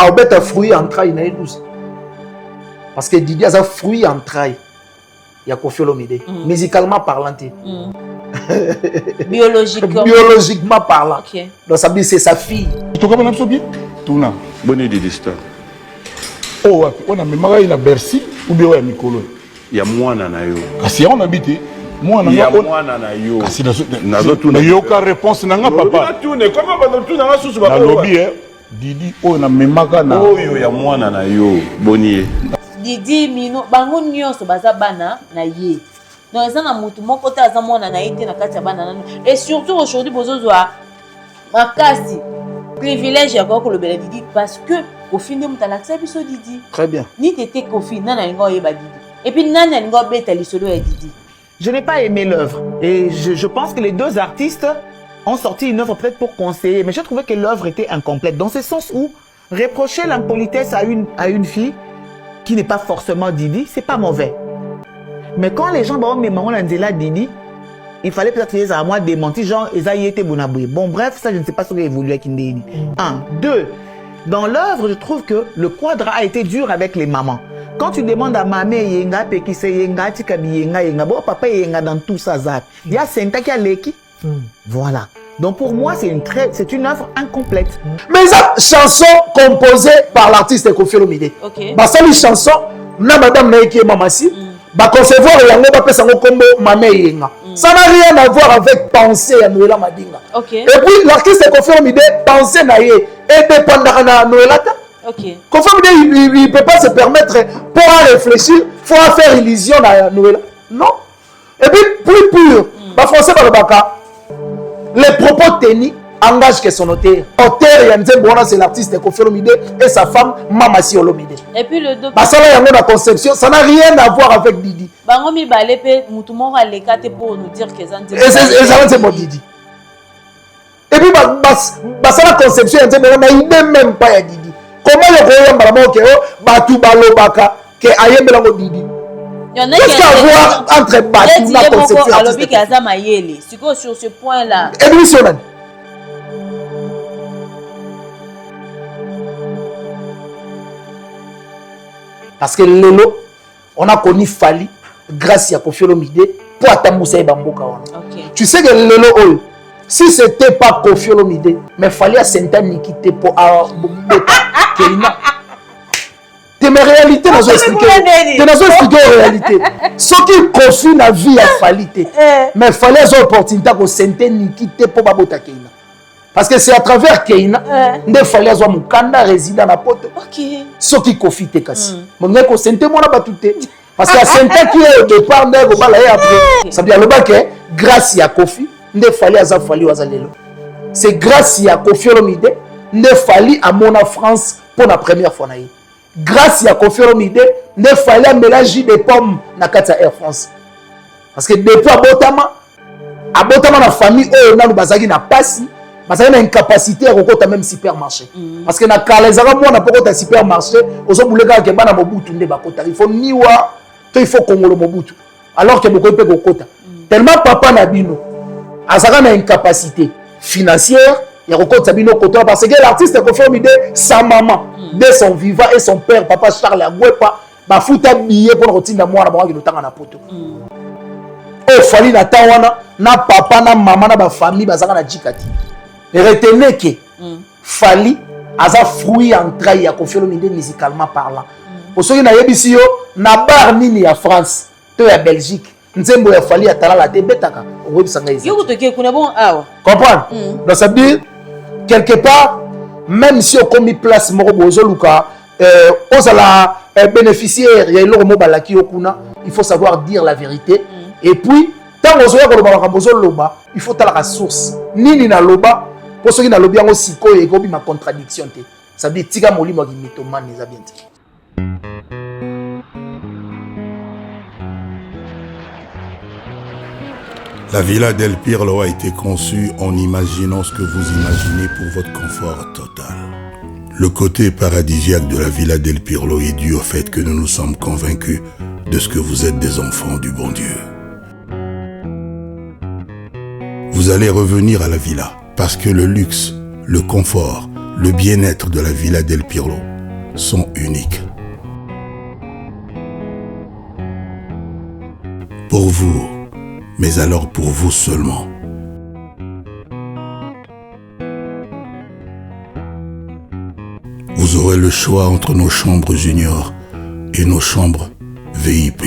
a obet un fruit en trail na 12. Parce que Didi a un fruit en trail. Il y a Koffi Olomide. Musicalement parlant. Biologiquement parlant. Okay. Donc ça veut dire c'est sa fille. Tu comprends bien? Tuna. Bonne idée d'histoire. Oh, on a même à Bercy ou bien à Mikolo. Il y a moi na yo. Si on habite, moi il y a moi na yo. Si na yo ka réponse na nga papa. Comment va tout na sous ba lobby Didi on a même na. Oh yo ya moi na yo. Bonier. Didi mino bango nyonso baza bana na ye. Donc ça na mutu moko ta za mwana na été na kati ya bana nanu. Et surtout aujourd'hui bozozwa makasi privilège ya ko lobela Didi parce que au fin de muta l'accès biso Didi. Très bien. Ni tété Koffi nana ngo yeba Didi. Et puis nana ngo beta lisolo ya Didi. Je n'ai pas aimé l'œuvre et je pense que les deux artistes ont sorti une œuvre peut-être pour conseiller, mais j'ai trouvé que l'œuvre était incomplète dans ce sens où reprocher l'impolitesse à une fille qui n'est pas forcément Didi, c'est pas mauvais. Mais quand les gens vont me demander là Didi, il fallait peut-être qu'ils à moi démentir genre ils a été bonaboué. Bon bref, ça je ne sais pas ce qui a évolué avec Didi. Un, deux. Dans l'œuvre, je trouve que le quadre a été dur avec les mamans. Quand tu demandes à maman yenga pekise yenga tikabi yenga bon papa yenga dans tout ça zap. Il y a Senta qui a l'équipe. Voilà. Donc pour moi c'est une œuvre incomplète. Mais ça chanson composée par l'artiste Koffi Olomide. OK. Bah ça les chansons na madame Naiki Mamasi. Bah concevoir yango ba pesa ngo kombo mama yenga. Ça n'a rien à voir avec penser à Noëlla Madinga. OK. Et puis l'artiste Koffi Olomide penser na ye et dépendre na Noëlla ta. OK. Koffi Olomide il ne peut pas se permettre pour réfléchir, faut faire illusion à Noëlla. Non. Et puis plus pur, bah français par le baka. Les propos tenus engagent que son auteur. Auteur Yannick Bona c'est l'artiste Koffi Olomide et sa femme Mamasi Olomide. Et puis le deux. Bah ça là yango na conception, ça n'a rien à voir avec Didi. Bango mi balepe mutu moko alekate pour nous dire que ça et ça c'est mon Didi. Et puis bah ça la conception Yannick Bona il même pas ya Didi. Comment le royaume balamo que batu balobaka que ayembela ngo Didi. Qu'est-ce qu'il y a à voir entre batu na conception artistique? Sur ce point là. Émission. Parce que Lelo, on a connu Fali grâce à Koffi Olomide pour Atamoussa et Bamboka. Tu sais que Lelo, si c'était pas Koffi Olomide, mais Fali a Sentani qui était pour Keina. T'es mes réalités, nous expliquer. T'es nous expliquer en réalité. Ce qui confie la vie à Fali, mais Fali a une opportunité pour Sentani qui était pour Babota Keina. Parce que c'est à travers Keina, il fallait avoir mon candidat résident à Poto. Ce qui confie tes casses. Mon gars, c'est un témoin à tout. Parce que c'est un qui est au départ, ça veut dire le bac, grâce à Koffi, il fallait avoir Fali Wazalelo. C'est grâce à Koffi Olomide, il fallait à Mona France pour la première fois. Grâce à Koffi Olomide, il fallait mélanger des pommes dans la Air France. Parce que depuis à Botama, la famille, on a le bazagi n'a pas si. Parce qu'il y a une incapacité à recruter même supermarché. Parce que dans les Arabes, on n'a pas de supermarché. Il faut niwa, il faut Congolo Mobutu. Alors que beaucoup de gens tellement papa Nabino a une incapacité financière, il recrute Sabino Koto parce que l'artiste Koffi Olomide, sa maman, dès son vivant et son père, papa Charles Agwepa, m'a foutu un billet pour retirer la moi qui nous t'a poto. Oh, fallait na tawana, na papa, na maman, na famille, bazaka na jikati. Retenez que Fali a un fruit en trahi à Koffi Olomide musicalement parlant. Pour ceux qui n'ont pas vu, na bar nini à France, to ya Belgique, nzembo ya Fali atala la debetaka. Owe bisanga ici. Yo to kuna bon awa. Comprendre? Donc ça veut dire quelque part, même si on commis place moko bozo luka, on la bénéficiaire, il y a l'euro mobile qui okuna, il faut savoir dire la vérité. Et puis tant que ozoya ko loba bozo loba, il faut tala la source. Nini na loba pour ceux qui n'ont pas aussi et qui ma contradiction. Ça veut dire que Tiga Moli Mogi Mitoman les a bien dit. La Villa del Pirlo a été conçue en imaginant ce que vous imaginez pour votre confort total. Le côté paradisiaque de la Villa del Pirlo est dû au fait que nous nous sommes convaincus de ce que vous êtes des enfants du bon Dieu. Vous allez revenir à la villa parce que le luxe, le confort, le bien-être de la Villa del Pirlo sont uniques. Pour vous, mais alors pour vous seulement. Vous aurez le choix entre nos chambres juniors et nos chambres VIP.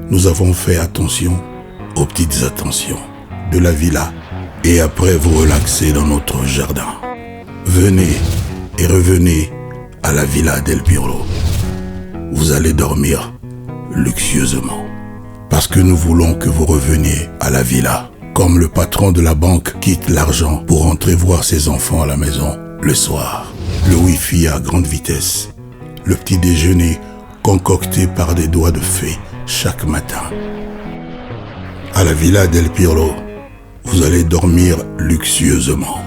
Nous avons fait attention aux petites attentions de la villa et après vous relaxer dans notre jardin. Venez et revenez à la Villa del Pirlo. Vous allez dormir luxueusement parce que nous voulons que vous reveniez à la villa comme le patron de la banque quitte l'argent pour rentrer voir ses enfants à la maison le soir. Le Wi-Fi à grande vitesse, le petit déjeuner concocté par des doigts de fée chaque matin. À la Villa del Pirlo, vous allez dormir luxueusement.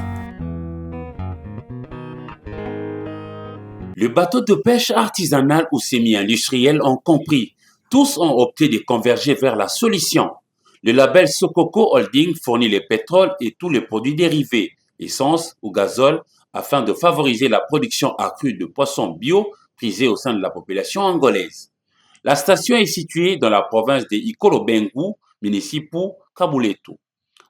Les bateaux de pêche artisanal ou semi-industriels ont compris. Tous ont opté de converger vers la solution. Le label Sokoko Holding fournit le pétrole et tous les produits dérivés, essence ou gazole, afin de favoriser la production accrue de poissons bio prisés au sein de la population angolaise. La station est située dans la province de Ikolobengu, municipaux Kabuletu.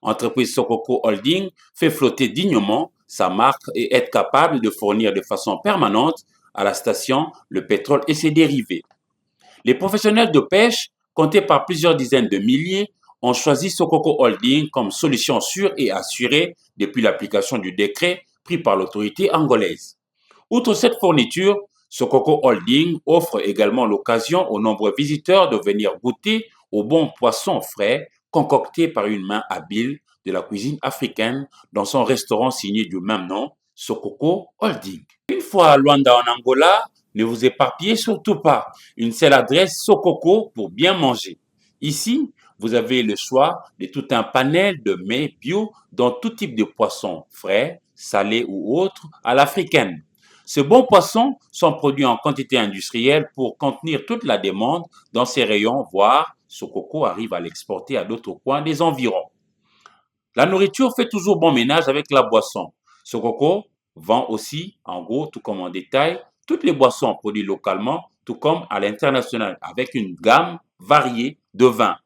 Entreprise Sokoko Holding fait flotter dignement sa marque et est capable de fournir de façon permanente à la station le pétrole et ses dérivés. Les professionnels de pêche, comptés par plusieurs dizaines de milliers, ont choisi Sokoko Holding comme solution sûre et assurée depuis l'application du décret pris par l'autorité angolaise. Outre cette fourniture, Sokoko Holding offre également l'occasion aux nombreux visiteurs de venir goûter aux bons poissons frais concoctés par une main habile de la cuisine africaine dans son restaurant signé du même nom, Sokoko Holding. Une fois à Luanda en Angola, ne vous éparpillez surtout pas. Une seule adresse Sokoko pour bien manger. Ici, vous avez le choix de tout un panel de mets bio dans tout type de poissons frais, salés ou autres à l'africaine. Ces bons poissons sont produits en quantité industrielle pour contenir toute la demande dans ces rayons, voire Sokoko arrive à l'exporter à d'autres coins des environs. La nourriture fait toujours bon ménage avec la boisson. Sokoko vend aussi, en gros, tout comme en détail, toutes les boissons produites localement, tout comme à l'international, avec une gamme variée de vins.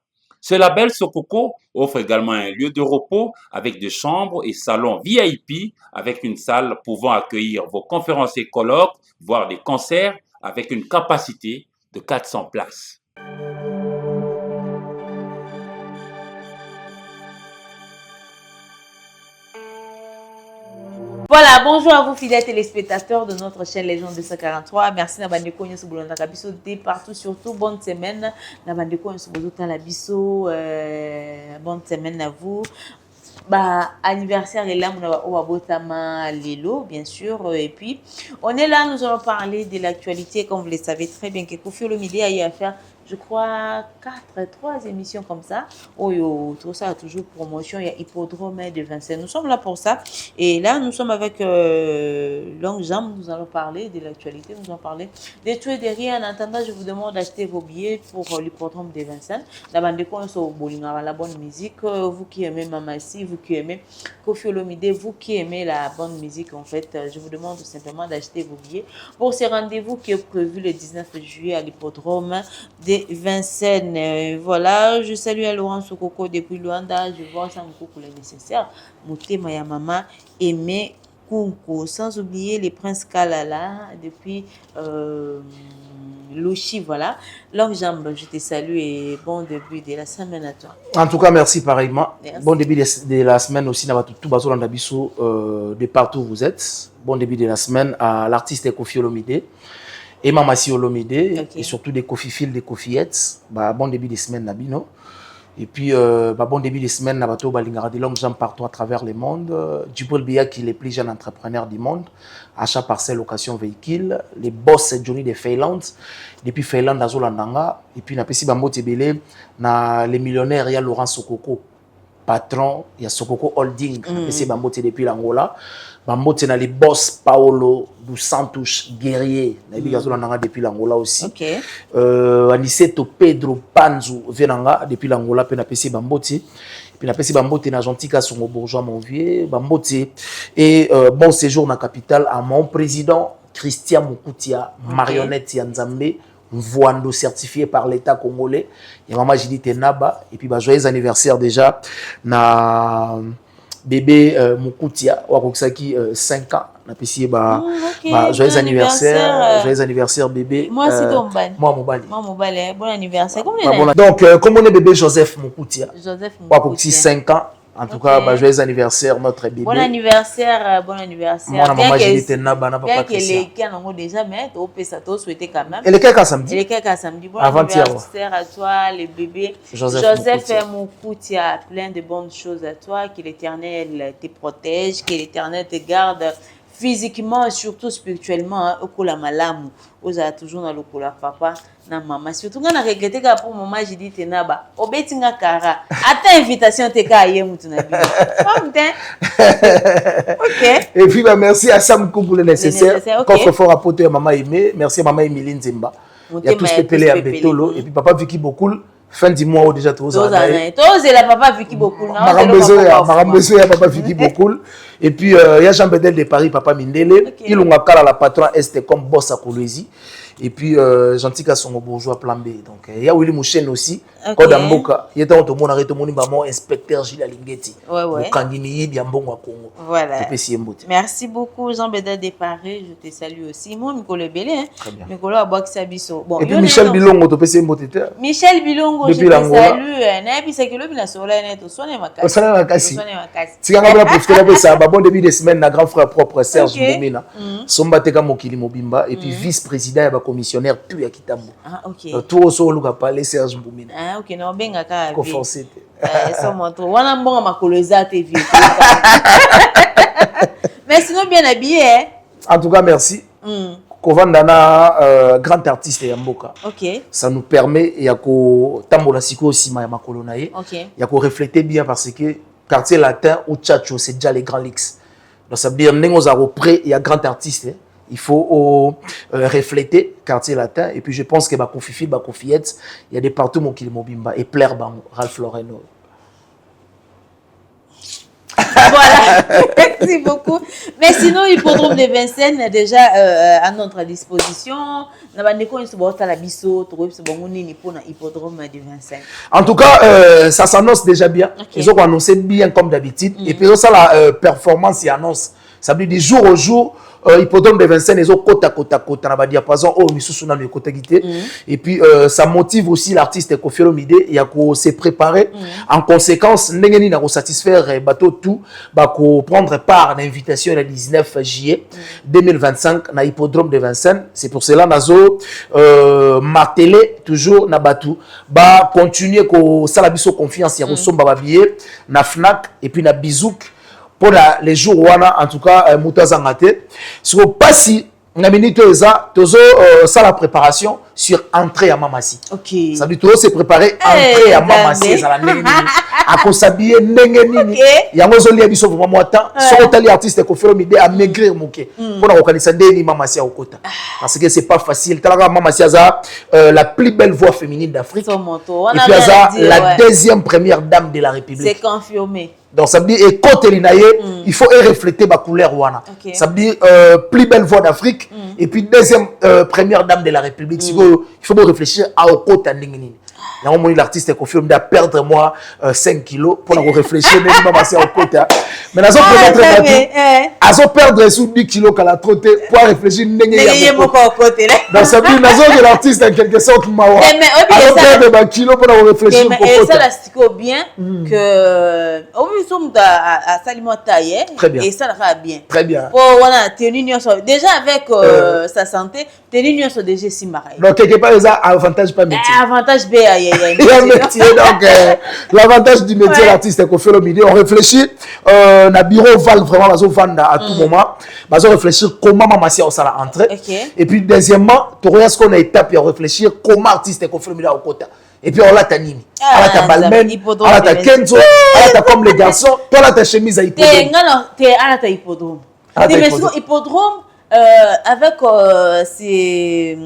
Ce label Sokoko offre également un lieu de repos avec des chambres et salons VIP avec une salle pouvant accueillir vos conférences et colloques, voire des concerts avec une capacité de 400 places. Voilà, bonjour à vous fidèles téléspectateurs de notre chaîne Légende 243. Merci Nabandeko Nyosu Bolonda Kabiso de partout, surtout bonne semaine. Nabandeko Nyosu Bolonda Labiso, bonne semaine à vous. Bah, anniversaire est là, on Botama Lelo, bien sûr. Et puis, on est là, nous allons parler de l'actualité, comme vous le savez très bien, que Koffi Olomide a eu à faire, je crois, 3 émissions comme ça. Oh yo, tout ça a toujours promotion. Il y a Hippodrome de Vincennes. Nous sommes là pour ça. Et là, nous sommes avec Longue Jambe. Nous allons parler de l'actualité. Nous allons parler des tout et de rien. En attendant, je vous demande d'acheter vos billets pour l'Hippodrome de Vincennes. La bande de coins au bowling, la bonne musique. Vous qui aimez Mamassi, vous qui aimez Koffi Olomide, vous qui aimez la bonne musique, en fait, je vous demande tout simplement d'acheter vos billets pour ce rendez-vous qui est prévu le 19 juillet à l'Hippodrome de Vincennes. Voilà, je salue à Laurent Sokoko depuis Luanda. Je vois ça pour le nécessaire. Mouté Maya Mama Aimé Kunko. Sans oublier les princes Kalala depuis Louchi. Voilà. Longue Jambe, je te salue et bon début de la semaine à toi. En tout cas, merci pareillement. Merci. Bon début de la semaine aussi. Tout Bazo Landabiso de partout où vous êtes. Bon début de la semaine à l'artiste Koffi Olomide. Et Mamassi Olomide, okay. Et surtout des Koffi Phil, des Koffiettes. Bah, bon début de semaine, Nabino. Et puis, bon début de semaine, Nabato Balingara de Longue Jambe partout à travers le monde. Djibril Biya, qui est le plus jeune entrepreneur du monde. Achat parcelle, location véhicule. Les boss Johnny de Feyland. Depuis Feyland, à Zolandanga. Et puis, Napesi Bambo Tebele, les millionnaires, il y a Laurent Sokoko, patron, il y a Sokoko Holding. Napesi Bambo Tebele depuis l'Angola. Bambo Tebele, les boss Paolo dos Santos Guerrier. Depuis l'Angola aussi. Ok. Aniceto Pedro Panzu Venanga depuis l'Angola. Puis Napesi Bambo Tebele. puis la pesi bambote na Gentil son bourgeois mon vieux bambote et bon séjour na capitale à mon président Christian Mukoutia marionnette ya Nzambe Mvoando certifié par l'État congolais et maman Judith Naba et puis joyeux anniversaire déjà na bébé Mukoutia wakokisaki 5 ans na pesi joyeux anniversaire bébé moi c'est Dombani moi mobali bon anniversaire donc comme on est bébé Joseph Mukoutia wakokisi 5 ans en tout cas joyeux anniversaire notre bébé bon anniversaire moi maman Judith Naba na papa Christian déjà mais to souhaiter quand même et le samedi bon anniversaire à toi le bébé Joseph Mukoutia plein de bonnes choses à toi que l'Éternel te protège que l'Éternel te garde physiquement et surtout spirituellement okola malamu oza toujours na lokola papa na maman surtout quand on a regretté que pour maman j'ai dit tenaba obetinga kara ata invitation te ka ye mutu na bi OK et puis merci à Sam pour le nécessaire coffre fort à poter maman aimé merci à maman Emilie Nzemba il y a tout ce pépélé à Betolo et puis papa Vicky beaucoup fin du mois déjà tous la papa Vicky beaucoup marambezo ya papa Vicky beaucoup et puis il y a Jean Bedel de Paris papa Mindele il on a kala la patron est comme boss à Kolwezi et puis Gentil son bourgeois plan B donc il y a Willy Mouchen aussi Kodamboka il était on arrête mon maman inspecteur Gilles Alingeti Kangini ya mbongo à Congo voilà merci beaucoup Jean Bedel de Paris je te salue aussi moi Mikolo Belé Mikolo Abakisa biso bon et puis Michel Bilongo to pesi mbote Michel Bilongo je te salue na bisa kilo bina sola net osone makasi tikanga bla profiter la pesa bon début de semaine na grand frère propre Serge Mbomina somba teka mokili mobimba et puis vice-président ya commissionnaire tout ya Kitambo tout so luka parler Serge Mbomina OK no benga ka ko forcer so montre wana mbonga makolo ezate vie mais sinon bien habillé en tout cas merci Kovandana grand artiste ya mboka ça nous permet ya ko tambola siko sima ya makolo na ye ya ko refléter bien parce que quartier latin ou Tchatcho c'est déjà les grands leaks donc ça veut dire nengos a près il y a grand artiste il faut refléter quartier latin et puis je pense que Bakofifi Bakofiette il y a des partout mon qui mobimba et Plaire Bango Ralph Loreno voilà merci beaucoup mais sinon hippodrome de Vincennes est déjà à notre disposition na bandeko nso bota la biso to biso bongo nini pour na hippodrome de Vincennes en tout cas ça s'annonce déjà bien ils ont annoncé bien comme d'habitude et puis ça la performance y annonce ça veut dire du jour au jour hippodrome de Vincennes ils ont côte à côte na ba diapason oh misusu na le côté guité et puis ça motive aussi l'artiste Koffi Olomide il y a ko se préparer en conséquence ndengeni na ko satisfaire bateau tout ba ko prendre part à l'invitation le 19 juillet 2025 na hippodrome de Vincennes c'est pour cela nazo marteler toujours na batou ba continuer ko sala biso confiance ya ko somba ba billet na Fnac et puis na Bizouk pour les jours wana en tout cas mutazangate sur passi na minute eza tozo ça la préparation sur entrée à Mamasi ça veut dire se préparer entrée à Mamasi ça la nini à ko s'habiller nini yango zo lia biso vraiment temps so tali artiste Koffi Olomide à maigrir moké pour na organiser ndeni Mamasi à Okota parce que c'est pas facile talaka Mamasi aza la plus belle voix féminine d'Afrique et puis aza la deuxième première dame de la République c'est confirmé. Donc ça veut dire et côté l'inaye il faut refléter ma couleur wana ça veut dire plus belle voix d'Afrique et puis deuxième première dame de la République il faut réfléchir à côté ndingini na moi l'artiste Koffi Olomide a perdre moi 5 kilos pour réfléchir même Mamasi à côté mais nazo peut-être perdre sous 10 kilos qu'elle a trotté pour réfléchir ndingini donc ça veut dire nazo que l'artiste en quelque sorte mawa alors perdre 20 kilos pour réfléchir mais ça la stico bien que au vu somme à salimo taille et ça va bien très bien pour voilà tenue déjà avec sa santé tenue sont déjà si marré donc quelque part ça avantage pas métier avantage B métier donc l'avantage du métier l'artiste Koffi Olomide on réfléchit na bureau val vraiment la zone vendre à tout moment on réfléchir comment Mamasi au sala entrer et puis deuxièmement tu regardes ce qu'on a étape et on réfléchir comment artiste Koffi Olomide au côté et puis on l'a ta nini on l'a ta balmen on l'a ta kenzo on l'a ta comme les garçons toi là ta chemise à hippodrome t'es à la ta hippodrome mais sinon hippodrome avec ces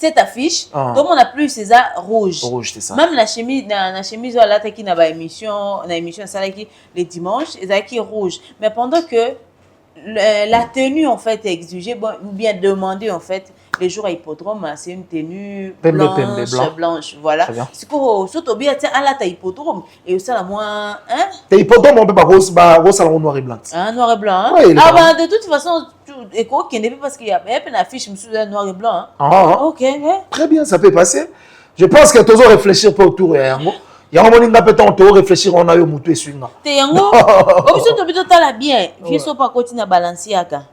cette affiche, tout le monde a plus c'est ça rouge. Rouge, c'est ça. Même la chemise là qui n'a pas émission ça là qui les dimanches, et ça qui rouge. Mais pendant que la tenue en fait est exigée, bon, ou bien demandée en fait, les jours à hippodrome, c'est une tenue blanche, voilà. C'est que surtout bien tiens à la ta hippodrome et ça la moins hein. T'es hippodrome on peut pas rose salon noir et blanc. Ah noir et blanc. Hein? Ouais, bah de toute façon et quoi qu'il n'est pas parce qu'il y a une affiche monsieur noir et blanc. Hein? Ah. OK, ouais. Très bien, ça peut passer. Je pense que toujours réfléchir pas autour et il y a un moment où on réfléchir on a eu moutou et swinga. T'es yango. Au biso to bito tala bien. Vie so pas continuer Balenciaga.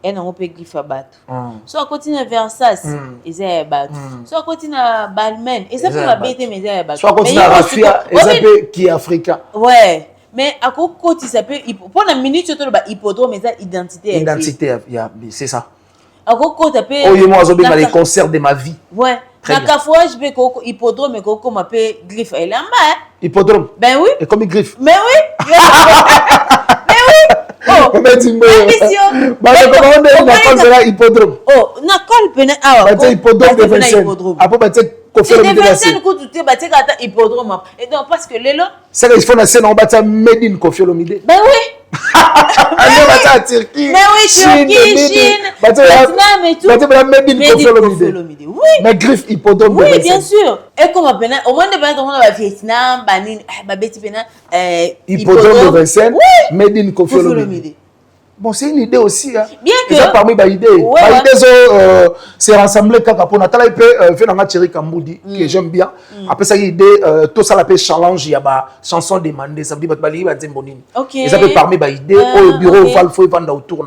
Et non on peut griffe à battre. So continuer Versace, ils est battre. So continuer Balmain, et ça peut la bête mais ils battre. Soit continuer Rafia et ça peut qui est africain. Ouais. Mais à côté ça peut pour la minute surtout le hippodrome mais ça identité. C'est ça. À côté ça peut. Oh moi j'ai bien les concerts de ma vie. Ouais. Na kafouage be ko hippodrome mais ko m'appelle griffe elle en bas. Hippodrome. Ben oui. Et comme il griffe. Mais oui. Mais oui. Oh. Mais dis-moi. Bah comment on appelle ça hippodrome. Oh, na col pena ah. Bah c'est hippodrome de Vincennes. Après bah c'est c'est de Vincennes que tu te bah c'est quand hippodrome. Et donc parce que les là. C'est qu'ils font la scène en bas ça made in Koffi Olomide. Ben oui. Allez bah ça Turquie. Mais oui, Chine. Vietnam et tout. Bah c'est made in Koffi Olomide. Oui. Mais griffe hippodrome de Vincennes. Oui, bien sûr. Et comme appelle au moins de pas tout le monde va Vietnam, banin, bah beti pena hippodrome de Vincennes. Made in Koffi Olomide. Bon, c'est une idée aussi. Hein. Bien que. Ça parmi les idées. Les idées c'est rassemblé quand on a fait un Thierry Kamboudi que j'aime bien. Après ça, l'idée, tout ça l'appelle challenge, il y a des chansons demandées. Ça veut dire que c'est bonine. Et ça peut parmi les idées. Au bureau, il faut vendre autour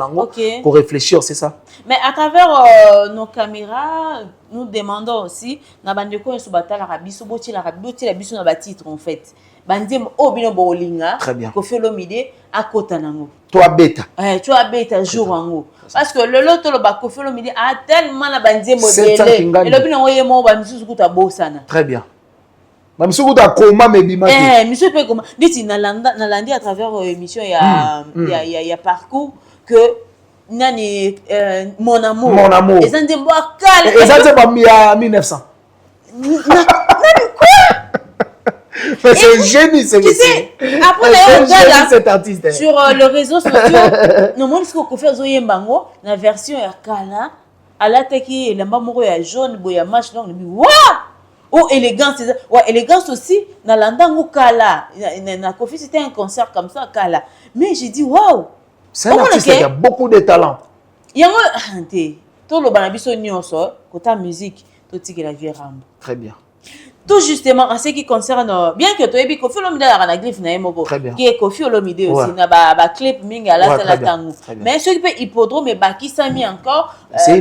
pour réfléchir, c'est ça. Mais à travers nos caméras, nous demandons aussi, na bandeko en subata la rabiso, boti la rabiso na titre en fait. Bandim obino bolinga. Très bien. Koffi Olomide à côté nango. Toi bêta. Toi bêta jour en parce que le lot le ba Koffi Olomide a tellement la bandim modèle. Et le bino oye mo ba misu kuta bosana. Très bien. Ba misu kuta koma me bima. Misu pe koma. Diti na landi à travers émission il y a parcours que nani mon amour. Mon amour. Et ça dit moi calme. Et ça c'est pas mis à 1900. C'est un génie, c'est monsieur. Après, d'ailleurs, cet artiste. Sur le réseau social, nous montrons ce qu'on fait Zoé Mbango, la version Kala, à la teki, la maman est jaune, boya match, donc on dit waouh! Oh, élégance, ouais, élégance aussi, dans l'andango Kala. Na Koffi, c'était un concert comme ça, Kala. Mais j'ai dit waouh! C'est un artiste qui a beaucoup de talent. Il y a un tout le banabiso nyonso, côté musique, tout ce qui la vie rambe. Très bien. Tout justement en ce qui concerne bien que tu aies Koffi Olomide la griffe na yemoko qui est Koffi Olomide aussi na ba clip minga la la tango mais ce qui peut hippodrome et baki sami encore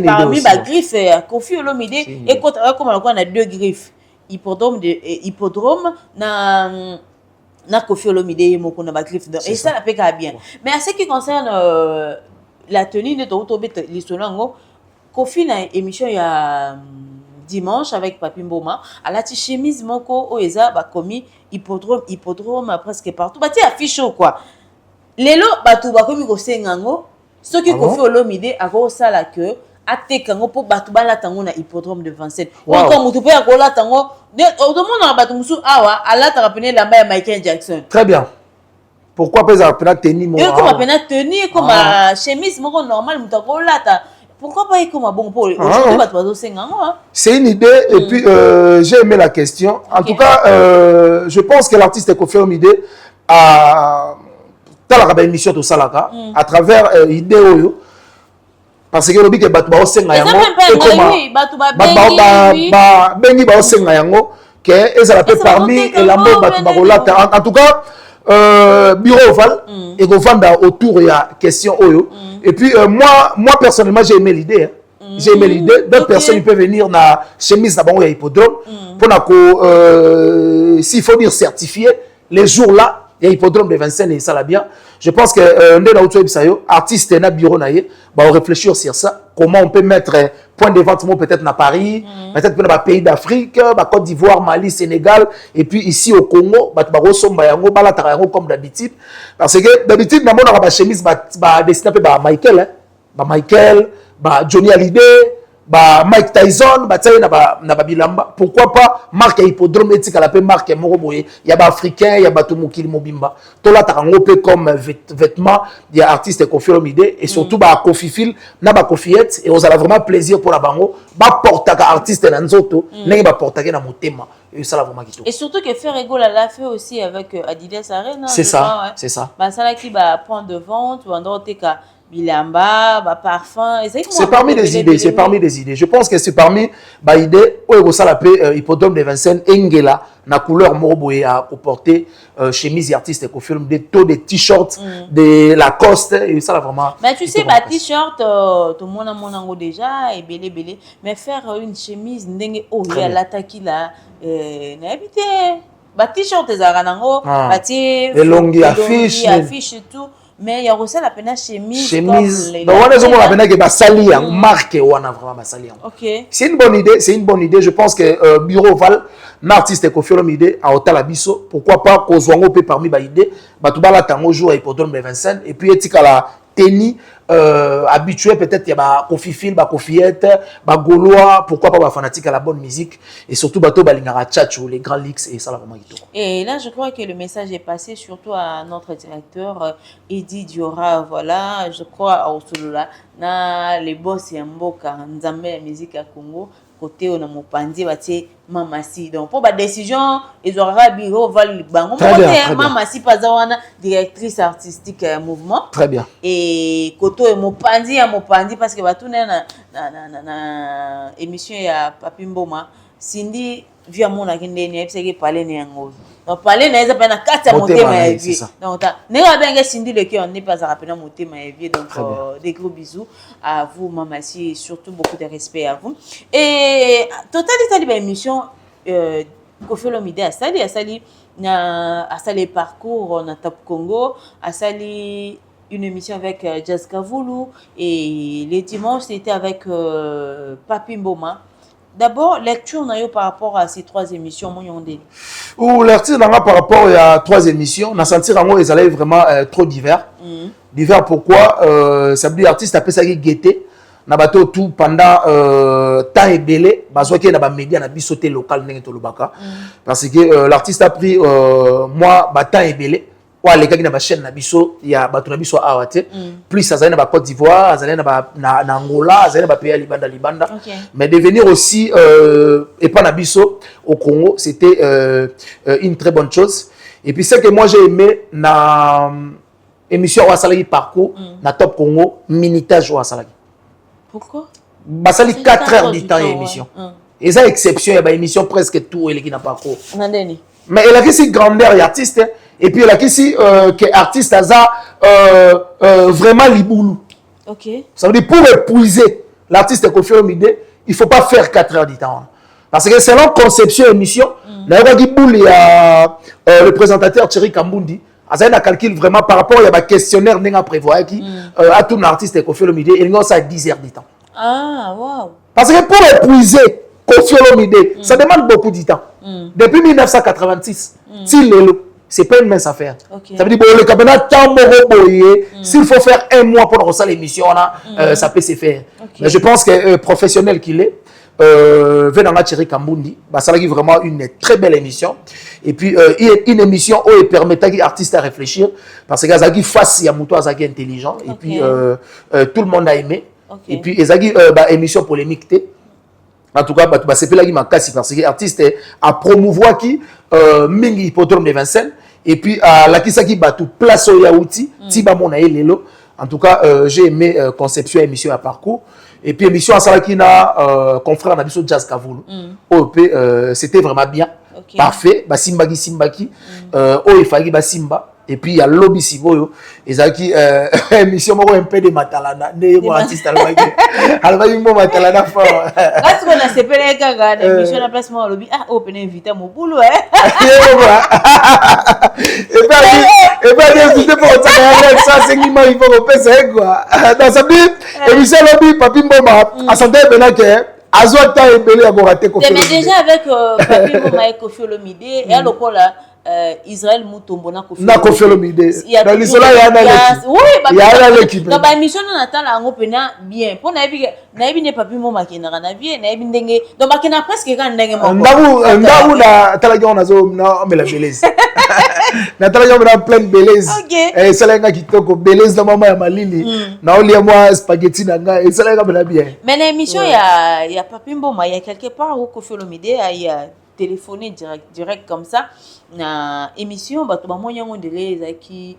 parmi ba griffe Koffi Olomide et comme on a deux griffes hippodrome na Koffi Olomide yemoko na ba griffe et ça la peut bien mais en ce qui concerne la tenue de tout l'histoire Koffi na émission il y a dimanche avec Papi Mboma à la chemise moko oeza ba komi hippodrome presque partout ba ti affiche quoi lelo batu ba komi ko sengango ce qui Koffi Olomide a ko sala que atekango po batu bala tango na hippodrome de Vincennes comme mutu pe ko la tango de monde na batu musu awa ala ta rappeler la ya Michael Jackson. Très bien. Pourquoi pas ça pena tenir mon comme pena tenir comme chemise moko normal mutu ko la ta. Pourquoi pas comme un bon pôle? C'est une idée et puis j'ai aimé la question. En tout cas, je pense que l'artiste Koffi Olomide a dans la émission de Salaka à travers l'idée oyo parce que le but est battu au senga yango et comme bengi ba au senga yango que ça la peut parmi et la mot battu ba en tout cas bureau oval et go vendre autour il y a question oyo et puis moi personnellement j'ai aimé l'idée j'ai aimé l'idée d'autres personnes peuvent venir na chemise na bango ya hippodrome pour na ko s'il faut dire certifié les jours là il y a hippodrome de Vincennes et ça la bien je pense que ndé na outo bisayo artiste na bureau na ye ba réfléchir sur ça comment on peut mettre point de vente peut-être na Paris peut-être dans les pays d'Afrique ba Côte d'Ivoire Mali Sénégal et puis ici au Congo ba resomba yango bala ta yango comme d'habitude parce que d'habitude na mona ba chemise ba dessiné ba Michael ba Johnny Hallyday Mike Tyson, na bilamba. Pourquoi pas marque hippodrome etika la pe marque moko boye. Ya ba africain, ya ba mokili mobimba. Tola ta ngopé comme vêtements, il y a artiste Koffi Olomide et surtout ba Kofi Phil, na ba Kofiette et on a vraiment plaisir pour la bango. Ba portaka artiste na nzoto, nenge ba portaka na motema. Et ça là vraiment qui. Et surtout que Ferrego l'a fait aussi avec Adidas Arena. C'est ça, c'est ça. Bah ça là qui va point de vente ou en teka bilamba, bah parfum. C'est parmi les idées, c'est parmi les idées. Je pense que c'est parmi les idées où ça l'appelle hippodrome de Vincennes Engela na couleur morboé à porter chemise et artiste Koffi Olomide, des taux de t-shirts de Lacoste et ça là vraiment. Mais tu sais bah t-shirt tout le monde a mon ango déjà et belé mais faire une chemise ndenge oh il y a l'attaque là n'habité bah t-shirt des aranango bah tu les longues affiches et tout. Mais il y a aussi la peine chemise. Donc on est la peine que basali en marque ou on a vraiment basali. Ok. C'est une bonne idée, c'est une bonne idée. Je pense que Bureau Val, l'artiste Koffi Olomide a ôté la biso. Pourquoi pas qu'on soit peut parmi les idées. Batubala tango jour à hippodrome de Vincennes et puis etika la tennis habitué peut-être il y a Kofi Phil, Kofiette, Gaulois, pourquoi pas fanatique à la bonne musique et surtout bateau balingara tchatchou les grands leaks et ça là vraiment. Et là je crois que le message est passé surtout à notre directeur Eddie Diora, voilà, je crois au Solula na les boss yamboka nzambe la musique à Congo côté on a mon pandi batie mamasi donc pour la décision ils aura bureau val bango mamasi pazawana directrice artistique mouvement très bien et koto et mon pandi parce que batune na émission ya Papi Mboma Cindy via mon akindeni epseke parler ne yango donc parler na eza pena kata motema ya vie donc nega benga Cindy le cœur n'est pas à rappeler motema ya vie donc des gros bisous à vous mamasi et surtout beaucoup de respect à vous et totalité de l'émission Koffi Olomide a sali parcours na Top Congo a sali une émission avec Jazz Kavoulou et les dimanches c'était avec Papi Mboma. D'abord, lecture par rapport à ces 3 émissions, ou lecture par rapport à 3 émissions, on a senti que les allaient vraiment trop divers. Divers pourquoi ça veut dire artiste appelle ça guetté. Na bateau tout pendant temps et délai, parce que na média na bisoté local n'engé tolobaka. Parce que l'artiste a pris moi temps et délai. Ouais, les gars qui na chaîne na biso, il y a bateau na biso awate. Plus ça na Côte d'Ivoire, ça na Angola, ça na pays Libanda. Mais devenir aussi et pas na biso au Congo, c'était une très bonne chose. Et puis ce que moi j'ai aimé na émission Wasalagi parcours na Top Congo, minutage Wasalagi. Pourquoi? Basali 4 heures du temps émission. Et ça exception, il y a émission presque tout et qui n'a pas cours. Mais il a ici grandeur et artiste et puis il a ici que artiste a vraiment liboulou. OK. Ça veut dire pour épuiser l'artiste Koffi Olomide, il faut pas faire 4 heures du temps. Parce que selon conception émission, le présentateur Thierry Kambundi a un calcul vraiment par rapport à questionnaire n'a prévoir qui à tout artiste Koffi Olomide et il a 10 heures du temps. Ah wow. Parce que pour épuiser Koffi Olomide, ça demande beaucoup de temps. Depuis 1986, c'est pas une mince affaire. Ça veut dire que le cabinet temps s'il faut faire 1 mois pour lancer l'émission, ça peut se faire. Mais je pense que professionnel qu'il est, Venanga Thierry Kambundi, ça a vraiment une très belle émission. Et puis une émission où il permet aux artistes à réfléchir parce que Zagi face à Mouto Zagi intelligent et puis tout le monde a aimé. Et puis Zagi émission polémique. En tout cas, c'est pas là qui m'a cassé parce que l'artiste a promouvoir qui mingi hippodrome de Vincennes et puis la qui ça qui bat tout place au yaouti tiba mon lelo. En tout cas, j'ai aimé conception émission à parcours et puis émission à Salakina confrère na biso Jazz Kavoulou. C'était vraiment bien. Parfait, Simbaki il Simba et puis il y a Lobby Siboyo et ça qui émission un peu de Matalana des artistes alvagi mo Matalana fort là ce qu'on a sepelé gaga émission la place moi Lobby open invité mon boulot et puis invité pour ça c'est qui m'a il faut passer quoi dans sa vie émission Lobby Papi Mboma à santé maintenant que Azota et Belé a raté Koffi Olomide. Mais déjà avec Papi Mboma et Koffi Olomide et alors là Israël Mutombo na Kofi Olomide. Dans l'isola il y a un équipe. Dans ba émission na tala ngo pena bien. Pour na yebi ne papi mo makina na vie na yebi ndenge. Donc makina presque quand ndenge mo. Ndawu na tala yo na zo na mela beleze. Na tala yo na plein beleze. Et ça nga kitoko beleze na mama ya malili. Na olia moi spaghetti na nga et ça nga mela bien. Mais l'émission il y a papi Mboma, il y a quelque part où Kofi Olomide a téléphoné direct comme ça na émission bato ba moyen on dirait qui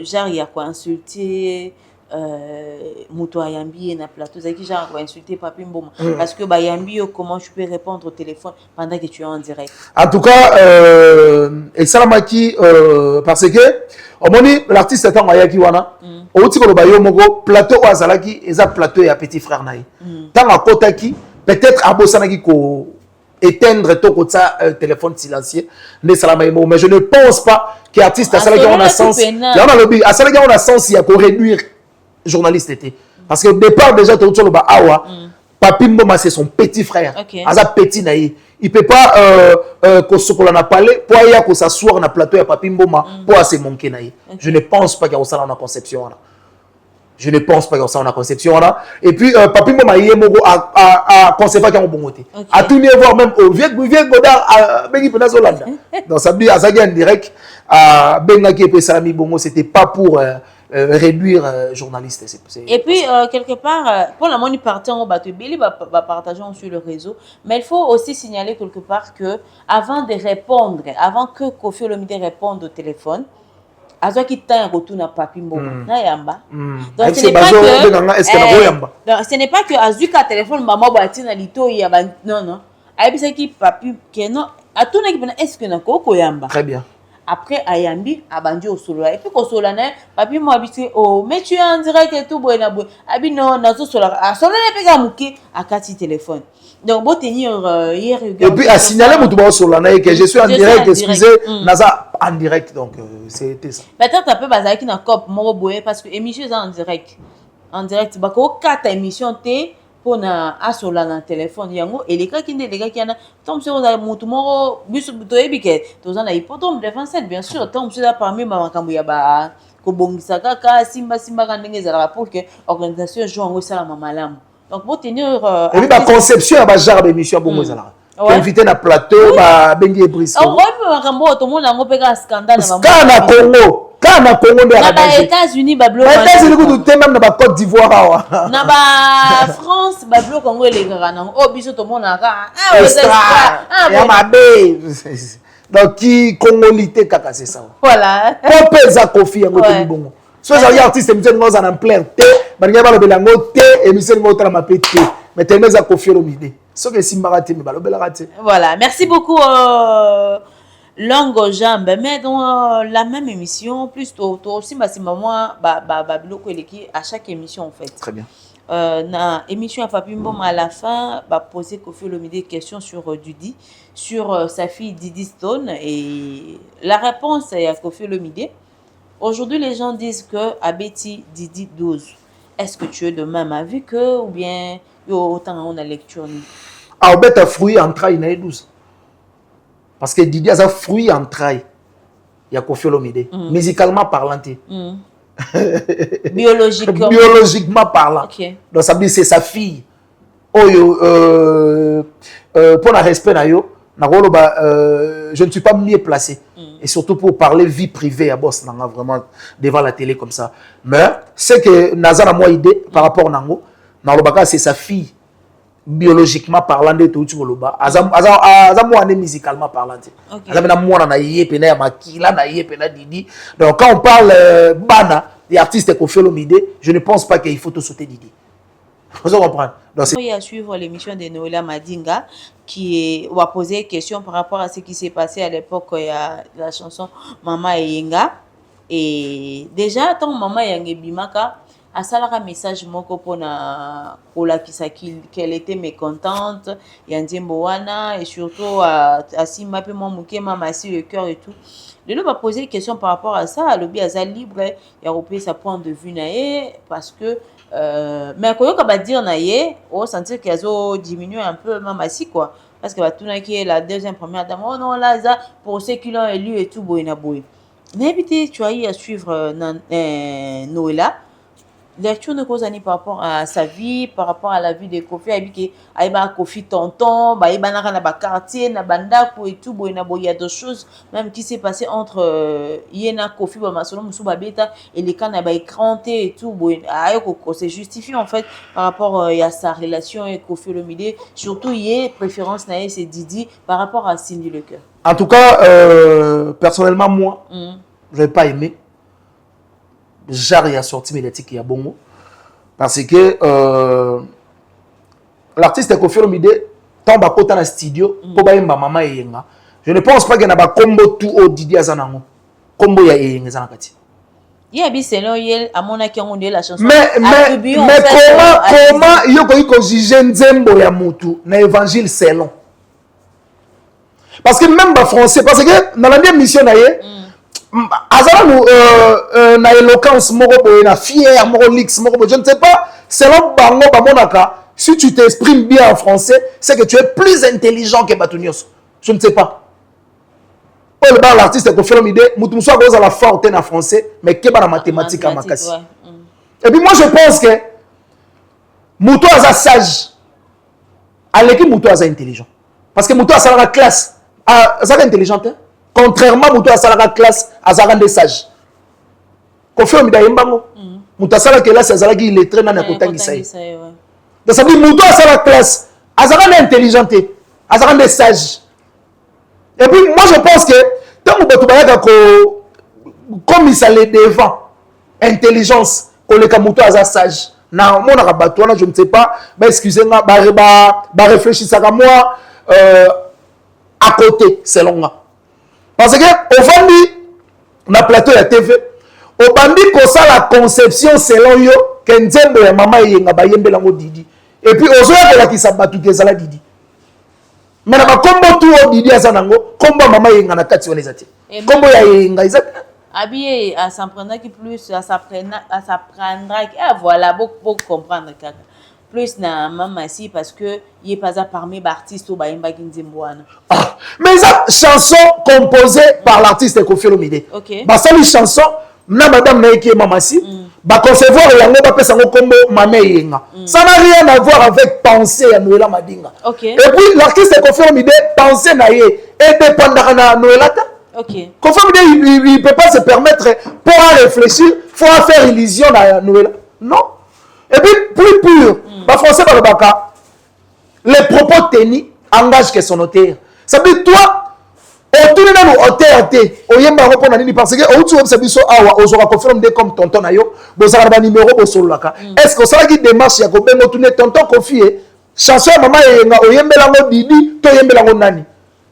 genre il y a quoi insulter moto ayambi na plateau qui genre quoi insulter papi Mboma parce que ba yambi comment je peux répondre au téléphone pendant que tu es en direct. En tout cas et salamaki parce que au moni l'artiste est en mayaki wana outi ko ba yo moko plateau azalaki eza plateau ya petit frère naï tant akotaki peut-être abosanaki ko éteindre tout comme ça téléphone silencieux mais je ne pense pas que artiste a salagi on a sens il y a lobby a salagi on a sens il y a pour réduire journaliste était parce que au départ déjà tout le ba awa papi Mboma c'est son petit frère aza petit naï il peut pas ko sokola na parler pour ya ko s'asseoir na plateau ya papi Mboma pour se manquer naï je ne pense pas qu'il y a ça dans la conception là. Je ne pense pas que ça on a conception là. Et puis papi Mboma yemoko a concevoir qu'il y a un bon côté. À tout niveau voir même au vieux Godard à Bengi Penazolanda. Donc ça veut dire à ça en direct à Bengaki et Salami Bongo c'était pas pour réduire journaliste. Et puis quelque part pour la moni partie en bateau Billy va partager sur le réseau, mais il faut aussi signaler quelque part que avant de répondre, avant que Kofi Olomide réponde au téléphone azo qui t'a retourné à papi Mboma na yamba donc ce n'est pas que azuka téléphone maman bati na lito ya non ayebisa ki papi que non atuna ki pena est-ce que na ko yamba très bien après ayambi abandi au solo et puis ko solo na papi mo habité oh mais tu es en direct et tout boina boy abi non na zo solo a solo na peka muki akati téléphone donc bon tenir hier et puis à signaler mon tout solo na que je suis en direct excusez naza en direct donc c'était ça peut-être un peu basé qui na cop moro boye parce que émission en direct bako kata émission té pour na asola na téléphone yango et les gars qui na tom sur la mutu moro biso to ebike to zana hippodrome de 27 bien sûr tom sur la parmi makambo ya ba ko bongisa kaka simba ka ndenge za pour que organisation joue en sala malamu donc pour tenir et puis ba conception ya ba genre d'émission bongo zala invité na plateau ba bengi Brisco oh ouais makambo to mona ngo peka scandale na Congo Kana Congo de na ba États-Unis ba bloc États-Unis ko te même na ba Côte d'Ivoire awa na ba France ba bloc Congo eleka na o biso to mona ka ya mabe donc qui congolité kaka c'est ça voilà ko pesa Kofi yango to bongo so ça y artiste monsieur ngo za na plein té ba ngeba lo belango té et monsieur ngo tra ma pété mais tellement za Kofi Olomide so que simbara té me ba lo belaka té voilà merci beaucoup Longo Jambe, mais dans la même émission, plus tôt aussi, c'est moi, biloko eleki à chaque émission en fait. Très bien. Na émission à Papi Mboma à la fin, poser Kofi Olomide des questions sur Didi, sur sa fille Didi Stone et la réponse est à Kofi Olomide. Aujourd'hui, les gens disent que Abeti Didi 12. Est-ce que tu es de même avis que ou bien yo autant on a lecture ni? Ah, on bet fruit en train na 12. Parce que Didi a un fruit en trail. Il y a Kofi Olomide. Musicalement parlant. Biologiquement parlant. Okay. Donc ça veut dire c'est sa fille. Pour le respect, je ne suis pas mieux placé. Et surtout pour parler vie privée à boss, vraiment devant la télé comme ça. Mais c'est que Nazar a moi idée par rapport à Nango. C'est sa fille. Biologiquement parlant de tout choloba azamo musicalement parlant azamena mwana na yepena ya makila na yepena Didi donc quand on parle bana des artistes Kofi Olomide je ne pense pas qu'il faut tout sauter Didi vous comprenez donc il y a suivre l'émission de Noëlla Madinga qui va poser des questions par rapport à ce qui s'est passé à l'époque il y a la chanson Mama Yenga et déjà tant Mama Yenga Bimaka à ça un message moko pona kolakisa qu'elle était mécontente ya nzembo wana et surtout à sima pe moi muke mama si le cœur et tout. Le va poser une question par rapport à ça, le bi aza libre ya repérer sa point de vue naé parce que mais koyo ka ba dire naé on sentir qu'il a diminué un peu mama si quoi parce que batuna qui est la deuxième première dame oh non là ça pour ceux qui l'ont élu et tout boy na boy. Mais éviter tu as eu à suivre Noëlla lecture de cause par rapport à sa vie, par rapport à la vie de Kofi, habité Aïba Kofi tonton, Baïba na ba quartier, na bandako et tout, il y a d'autres choses même qui s'est passé entre Yena Kofi, Bamasolo Babeta et les cas na ba écranté et tout, c'est justifié en fait par rapport à sa relation avec Kofi Olomide, surtout y a préférence na c'est Didi par rapport à Cindy Lecoeur. En tout cas, personnellement moi, je n'ai pas aimé. Jarre a sorti médiatique ya bongo parce que l'artiste Kofi Olomide tombe à côté dans le studio pour baimba mama yenga. Je ne pense pas qu'il y a ba combo tout au Didi azanango combo ya yenga zanakati. Il y a biselo yel à mon aki on dit la chanson. Mais comment yoko iko juger nzembo ya mutu na évangile selon. Parce que même ba français parce que dans la dernière mission na ye azala na éloquence moko boye na fier moko lix moko je ne sais pas selon bango bamonaka si tu t'exprimes bien en français c'est que tu es plus intelligent que Batunios je ne sais pas oh le bar l'artiste Kofi Olomide mutu muso akoza la forte en français mais que ba na mathématique à makasi et puis moi je pense que mutu aza sage aleki mutu aza intelligent parce que mutu asala la classe aza intelligente hein? Contrairement à la classe, à des sages. Kofi Olomide yembango. Muta sala que là c'est ça qui il est très dans le côté qui ça. Donc ça veut dire muta sala classe, à des intelligente, à des sages. Et puis moi je pense que tant que tu comme il s'allait devant intelligence, que le kamuto à sage. Na mon arabato je ne sais pas, mais excusez-moi, ba réfléchir ça à moi à côté selon moi. Parce que au fond na plateau ya TV au bandi ko ça la conception selon yo que nzembo ya mama yenga ba yembela ngo Didi et puis ozoya ko la kisabatu ke zala Didi mais na ba kombo tu o Didi azanango kombo mama yenga na kati on ezati kombo ya yenga ezati habillé à s'en prendre qui plus à s'apprendra voilà beaucoup comprendre kaka plus na maman si parce que il est pas parmi artistes ou baimba kinzimboana. Ah, mais ça chanson composée par l'artiste Kofi Olomide. OK. Ba sali chanson na madame na qui maman si ba concevoir yango ba pesa ngo kombo mama yenga. Ça n'a rien à voir avec penser à Noëlla Madinga. OK. Et puis l'artiste Kofi Olomide penser na ye et dépendre na Noëlla ta. OK. Kofi Olomide il peut pas se permettre pour réfléchir, faut faire illusion à Noëlla. Non. Et puis plus pur ba français ba baka les propos tenus engagent que son auteur. Ça veut dire toi autour de nous auteur té oyemba repona nini parce que outu web sabiso awa ozora confirme de comme tonton na yo bozala ba numéro bo solaka. Est-ce que ça qui démarche ya ko bengo tourner tonton Kofi chanson maman yenga oyembela ngo Didi to yembela ngo nani.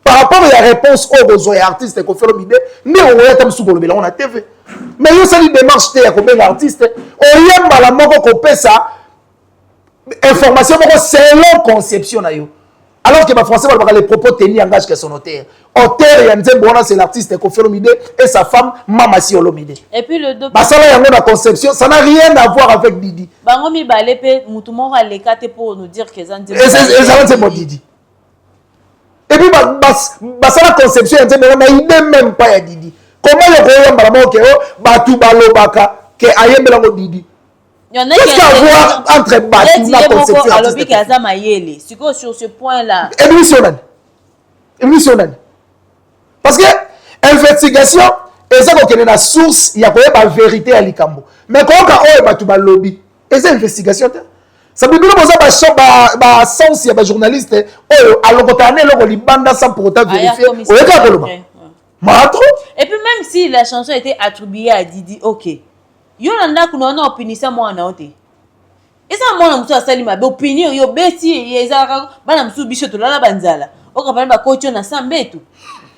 Par rapport à la réponse aux besoins artistes Kofi Olomide mais on est comme sous le on a TV. Mais yo ça li démarche té ya ko bengo artiste oyemba la moko ko pesa information selon conception na yo. Alors que ma français va les propos tenus engagent que son auteur. Auteur Yanzembo c'est l'artiste Kofi Olomide et sa femme Mama Si Olomide. Et puis le docteur. Bah ça là yango na conception, ça n'a rien à voir avec Didi. Bango mi balé mutumo ra lekate pour nous dire que Zanzembo. Et c'est mon Didi. Et puis bah ça la conception Yanzembo na idée même pas ya Didi. Comment le royaume balamo que batu balobaka que ayembela ngo Didi. Il y en a qui avoir entre Batu na conception artistique. Sur ce point-là. Émission. Parce que investigation, et ça qu'on la source, il y a pas de vérité à l'ikambo. Mais quand on a Batu ba lobby, et c'est investigation. Ça veut dire que ça ba sens il y a journaliste alors qu'on a le libanda sans pour autant vérifier. Et puis même si la chanson était attribuée à Didi, OK. Yo nanda kuna opinisa mwana ote. Esa mwana mutu asali mabe opinion yo beti yeza bana musu biso to lala banzala. Okapana ba kocho na sambetu.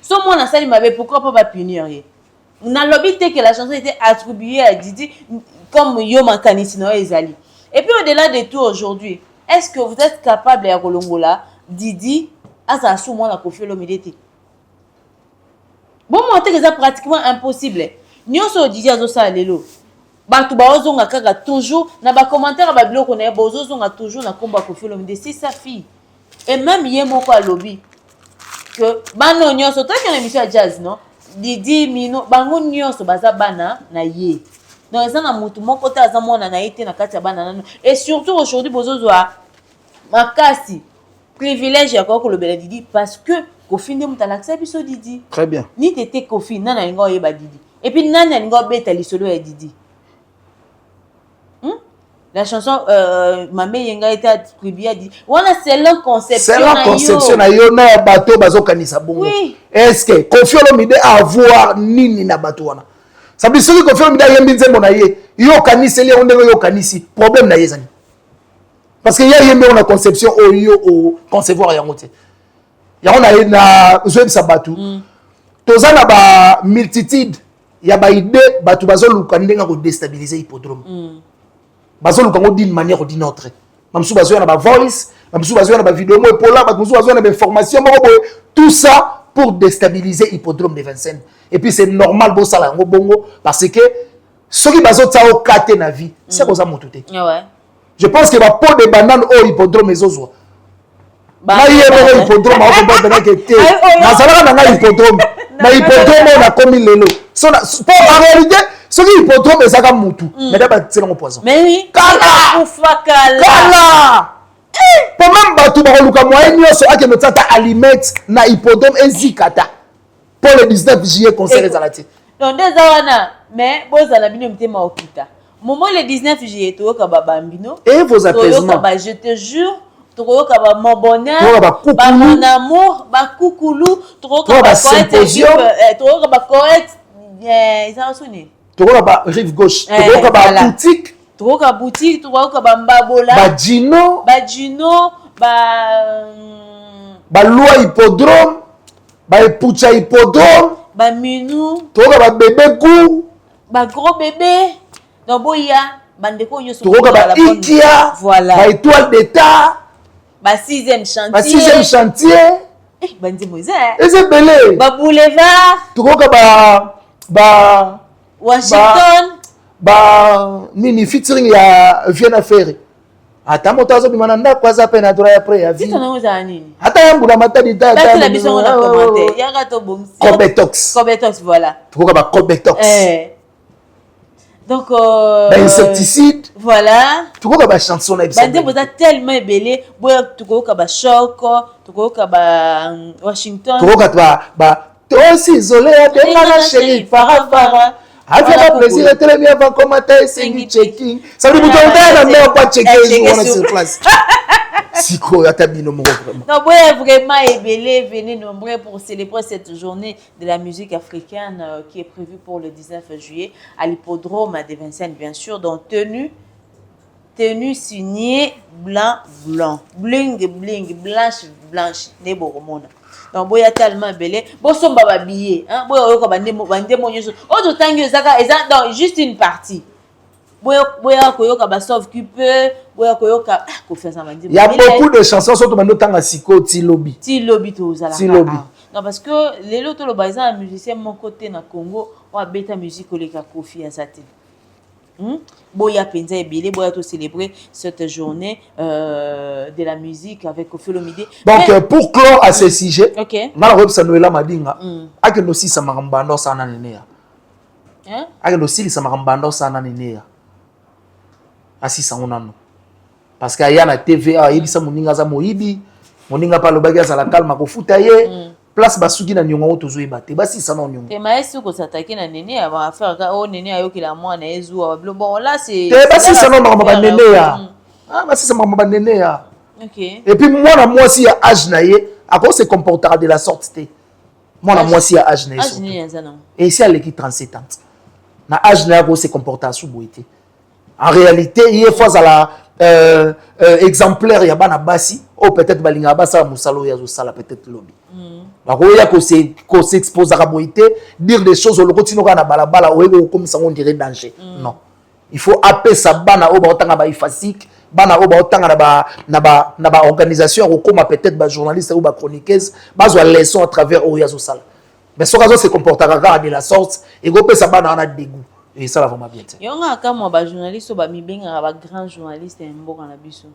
So mwana asali mabe pourquoi pas ba punir ye. Na lobby te que la chanson était attribuée à Didi comme yo makanisi na ezali. Et puis au-delà de tout aujourd'hui, est-ce que vous êtes capable ya kolongola Didi asa sous moi la Koffi Olomide? Bon monter que c'est pratiquement impossible. Nyonso Didi azo sa lelo. Batu baozonga kaka toujours na ba commentaire ba biloko na bozozonga toujours na komba Koffi Olomide, c'est sa fille. Et même yé moko alobi que bano nyonso toi qui en émission jazz non Didi Mino bango nyonso baza bana na ye. Donc ça na mutu moko ta za mona na été na kati ya bana nano. Et surtout aujourd'hui bozozwa makasi privilège ya ko lobela Didi parce que Koffi nde muta l'accès biso Didi. Très bien. Ni tete Koffi nana ngo yeba Didi. Et puis nana ngo beta lisolo ya Didi. La chanson Mamé Yenga était attribuée à Didi. Voilà, c'est leur conception. C'est la conception na yo na bateau bazo kanisa bongo. Oui. Est-ce que Koffi Olomide a avoir nini na bateau wana? Ça veut dire que Koffi Olomide a yembi nzembo na ye. Yo kanisi le onde yo kanisi. Problème na yezani. Parce que ya yembi on a conception au yo au concevoir ya ngote. Ya on a na zoeb sa bateau. Toza na ba multitude ya ba idée bateau bazo luka ndenga ko déstabiliser hippodrome. Bazo luka ngo d'une manière ou d'une autre. Mamsou bazo na ba voice, mamsou bazo na ba vidéo mo epola, mamsou bazo na ba information mo tout ça pour déstabiliser hippodrome de Vincennes. Et puis c'est normal bo sala ngo bongo parce que ceux qui bazo tsao kate na vie, c'est comme ça motuté. Ouais. Je pense que ba pot de banane au hippodrome ezozwa. Na yé hippodrome au ba bana que té. Na sala na hippodrome. Na hippodrome on a commis lelo. Pour en réalité ce qui hippodrome ezaka mutu. Mais d'abord c'est le poison. Mais oui. Kala. Kala. Pour même batou ba luka moyen nyonso ake metsata aliment na hippodrome ezikata. Pour le 19 juillet concert ezalati. Donc des awana mais bozala bino mtema okita. Moment le 19 juillet toyoka ba bambino. Et vos apaisements. Toyoka ba je te jure toyoka ba mon bonheur, ba mon amour, ba koukoulou, toyoka ba symposium, toyoka ba correct ça sonné. Toyoka ba rive gauche, toyoka ba boutique. Toyoka boutique, toyoka ba mbabola. Ba Gino, ba loi hippodrome, ba epucha hippodrome, ba minou, toyoka ba bébé kou, ba gros bébé. Donc boya bandeko yo so toyoka ba Ikia, voilà. Ba étoile d'état, ba 6e chantier. Ba 6e chantier. Bandi Moïse. C'est belé. Ba boulevard. Toyoka ba Washington. Ba nini featuring ya Viena Ferry. Ata moto azobima na kwa za pena dora ya pre ya vie. Tito nango za nini? Ata yambula matadi ta. Ba la biso na commenter. Ya ga to bom. Cobetox. Cobetox voilà. Tokoka ba Cobetox. Donc ba insecticide. Voilà. Tokoka ba chanson na biso. Bande boza tellement ébélé, boya tokoka ba choc, tokoka ba Washington. Tokoka ba toi si isolé de la chérie para. Avec la plaisir et très bien avant commenter c'est checking. Ça veut dire que tu n'as pas checké on est sur place. Siko atabino mo vraiment. Non, boya vraiment ébélé, venez nombreux pour célébrer cette journée de la musique africaine qui est prévue pour le 19 juillet à l'hippodrome de Vincennes bien sûr, donc tenue signée blanc bling blanche nebo romona. Donc boya tellement belé bosomba ba billet hein boya oyoka bandemo nyoso oto tangi ezaka donc juste une partie boya koyoka ba sauve occupé boya koyoka confiance en bandemo. Il y a beaucoup de chansons surtout maintenant tanga siko ti lobby to zala non parce que les loto lo baza musicien mon côté na Congo on beta musique oleka Koffi Azate. Boya penza ebele boya to célébrer cette journée de la musique avec Koffi Olomide. Donc pour clore à ce sujet, OK. Malheureusement ça Noëlla Madinga ake no sisa makambando sana nenea. Hein? Ake no sisa makambando sana nenea. Asisa onano. Parce que aya na TVA yebisa moninga za moyibi, moninga pa lobaki za la calme ko futa ye. Place basuki na nyongo tozo ebate basi sana nyongo te maesi ko s'attaquer na nene ya ba faire ka o nene ayoki la mwana ezua bon là c'est te basi sana ba nene ya basi sana ba nene ya. OK. Et puis moi si ya âge na ye à quoi se comportera de la sorte te moi si ya âge na ye et ici elle qui 37 ans na âge na ko se comporter sous boité en réalité il est fois à la exemplaire ya bana basi ou peut-être balinga basa musalo ya zo sala peut-être lobby. Bakoya ko s'expose à boité dire des choses au lokotino kana balabala ou comme ça on dirait danger. Non. il faut appeler ça bana au baotanga ba ifasik bana o baotanga na ba organisation comme peut-être ba journaliste ou ba chroniqueuse bazwa leçon à travers Oyazo Sala. Mais ce cas se comportera de la sorte et go pesa bana na dégoût et ça va vraiment bien. Yonga kama ba journaliste ba mibenga ba grand journaliste mboka na biso.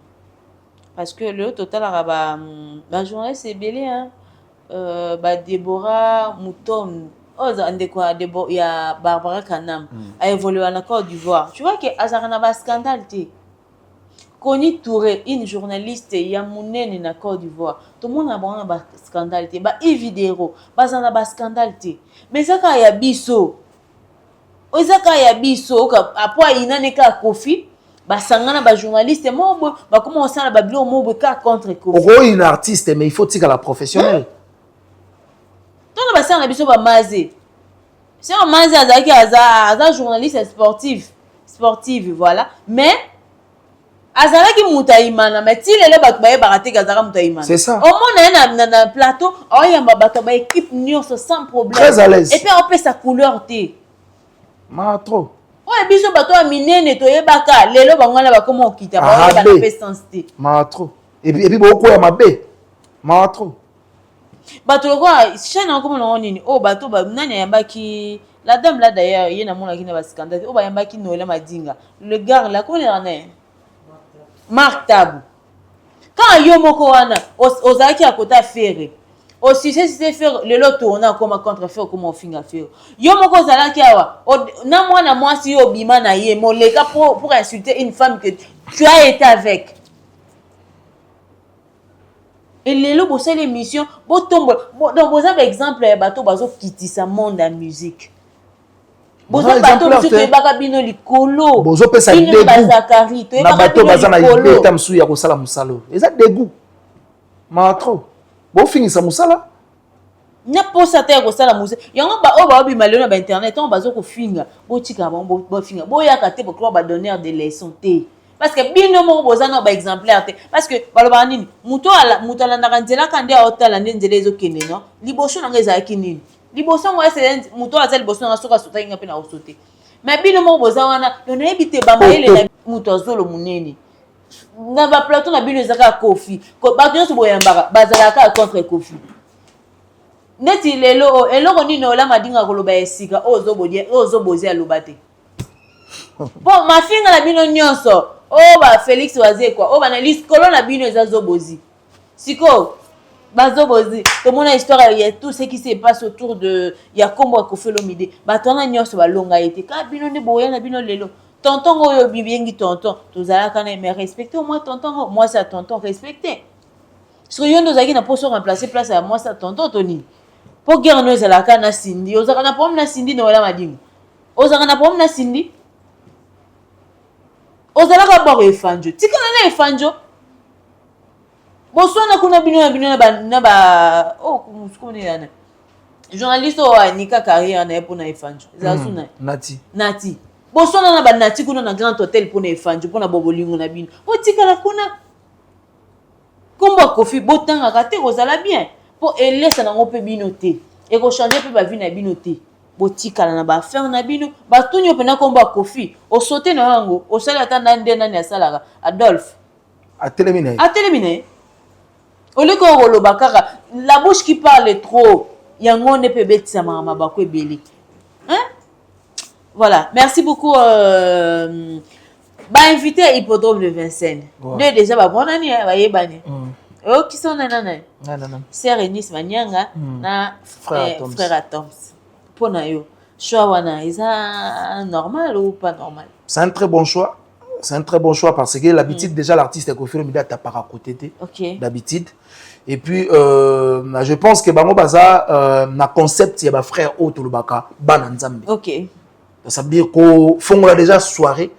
Parce que le total ba journaliste c'est belé hein. Ba Deborah Mouton il y a Barbara Kanam a évolué en Côte d'Ivoire. Tu vois que Azarana ba scandale té. Koni Touré, une journaliste ya munene na Côte d'Ivoire. Tout le monde a ba scandale té. Ba Evidero, ba zana ba scandale té. Mais ça ka ya biso. Ozaka ya biso après inane ka Kofi. Ba sangana ba journaliste mo ba comment on sala ba bilo mo ka contre Kofi. Oro une artiste mais il faut tirer la professionnelle. Tona ba sangana biso ba mazé. C'est un mazé azaki aza journaliste sportive voilà mais azalaki mutaimana mais ti lelo bato baye barate gazara mutaimana. C'est ça. Au moins na plateau oyamba bato ba équipe nyonso sans problème. Très à l'aise. Et puis on peut sa couleur té. Ma trop. Ouais, biso bato a minene to yebaka lelo bangana ba comment okita ba ba pe sensité. Ma trop. Et puis beaucoup ya mabe. Ma trop. Bato loko chaîne encore non nini. Oh bato ba nani yambaki la dame là d'ailleurs yena mona kina ba scandale. Oh ba yambaki Noël Madinga. Le gars là comment il en est? Marc Tabou. Quand yo moko wana ozaki à côté ferré. Aussi c'est faire le lot tourner comme contre faire comme on finga faire. Yo moko zalaki awa. Na moi si yo bima na ye mo le gars pour insulter une femme que tu as été avec. Et les lots bossé l'émission, bo tombe donc vous avez exemple bateau bazo quitter sa monde la musique. Bozo bateau monsieur to baka bino likolo. Bozo pesa dégoût. Bazakari to baka bateau bazana yibé tamsu ya kosala musalo. Eza dégoût. Ma trop. Bo finisa musala. Nya posa te kosala musala. Yango ba o ba obi malona ba internet on bazo ko finga. Bo tika bo finga. Bo ya kate bo croire ba donneur de leçons te. Parce que bino mo bozana ba exemplaire te parce que baloba nini muto ala na kanzela kande otala ndenzele ezokende non liboso na ngeza kinini liboso mo ese muto azali liboso na soka sota inga pe na osote mais bino mo bozawana yona ebite ba maele na muto azolo munene na ba plateau na bino ezaka Kofi ko ba nyonso boyambaka bazalaka contre Kofi neti lelo eloko nini ola madinga koloba esika ozobozia lobate bon ma finga la bino nyonso oh ba Félix waze quoi oh ba na liskolo na bino ezazobozi siko bazobozi to mona histoire il y a tout ce qui se passe autour de ya kombo Koffi Olomide ba tona nyonso ba longa été ka bino ne boya na bino lelo tonton oyo bibengi tonton tozala kana mais respecter au moins tonton moi ça tonton respecter sur yo ndozaki na poso remplacer place à moi ça tonton Tony pour guerre nous ezala kana Cindy ozaka na problème na Cindy no wala madingo ozaka na problème na Cindy ozalaka bako efanjo tika na efanjo boswana kuna bino na ba oh kumskone yana journaliste o anika carrière na pour na efanjo zasuna nati boswana na ba nati kuna na grand hôtel pour na efanjo pour na bobolingo na bino o tika na kuna kombo Kofi botanga kate kozala bien pour elesa na ngope bino te e ko changer pe ba vie na bino te botika na ba faire na bino ba tunyo pena komba Kofi o sauter na yango o sala ta nande nani asalaka Adolphe a téléminé o le ko roloba kaka la bouche qui parle trop yango ne peut betisa mama ba ko ebeli hein voilà merci beaucoup ba invité à Hippodrome de Vincennes deux déjà ba bonani ba yebani oh qui sont nana sœur Eunice Manyanga na frère Toms. Pour yo choix wana est normal ou pas normal? C'est un très bon choix. C'est un très bon choix parce que l'habitude déjà l'artiste Koffi Olomide t'a pas à côté d'habitude. Et puis je pense que bango baza na concept ya ba frère auto lobaka bana nzambe. OK. Ça veut dire ko fongola déjà soirée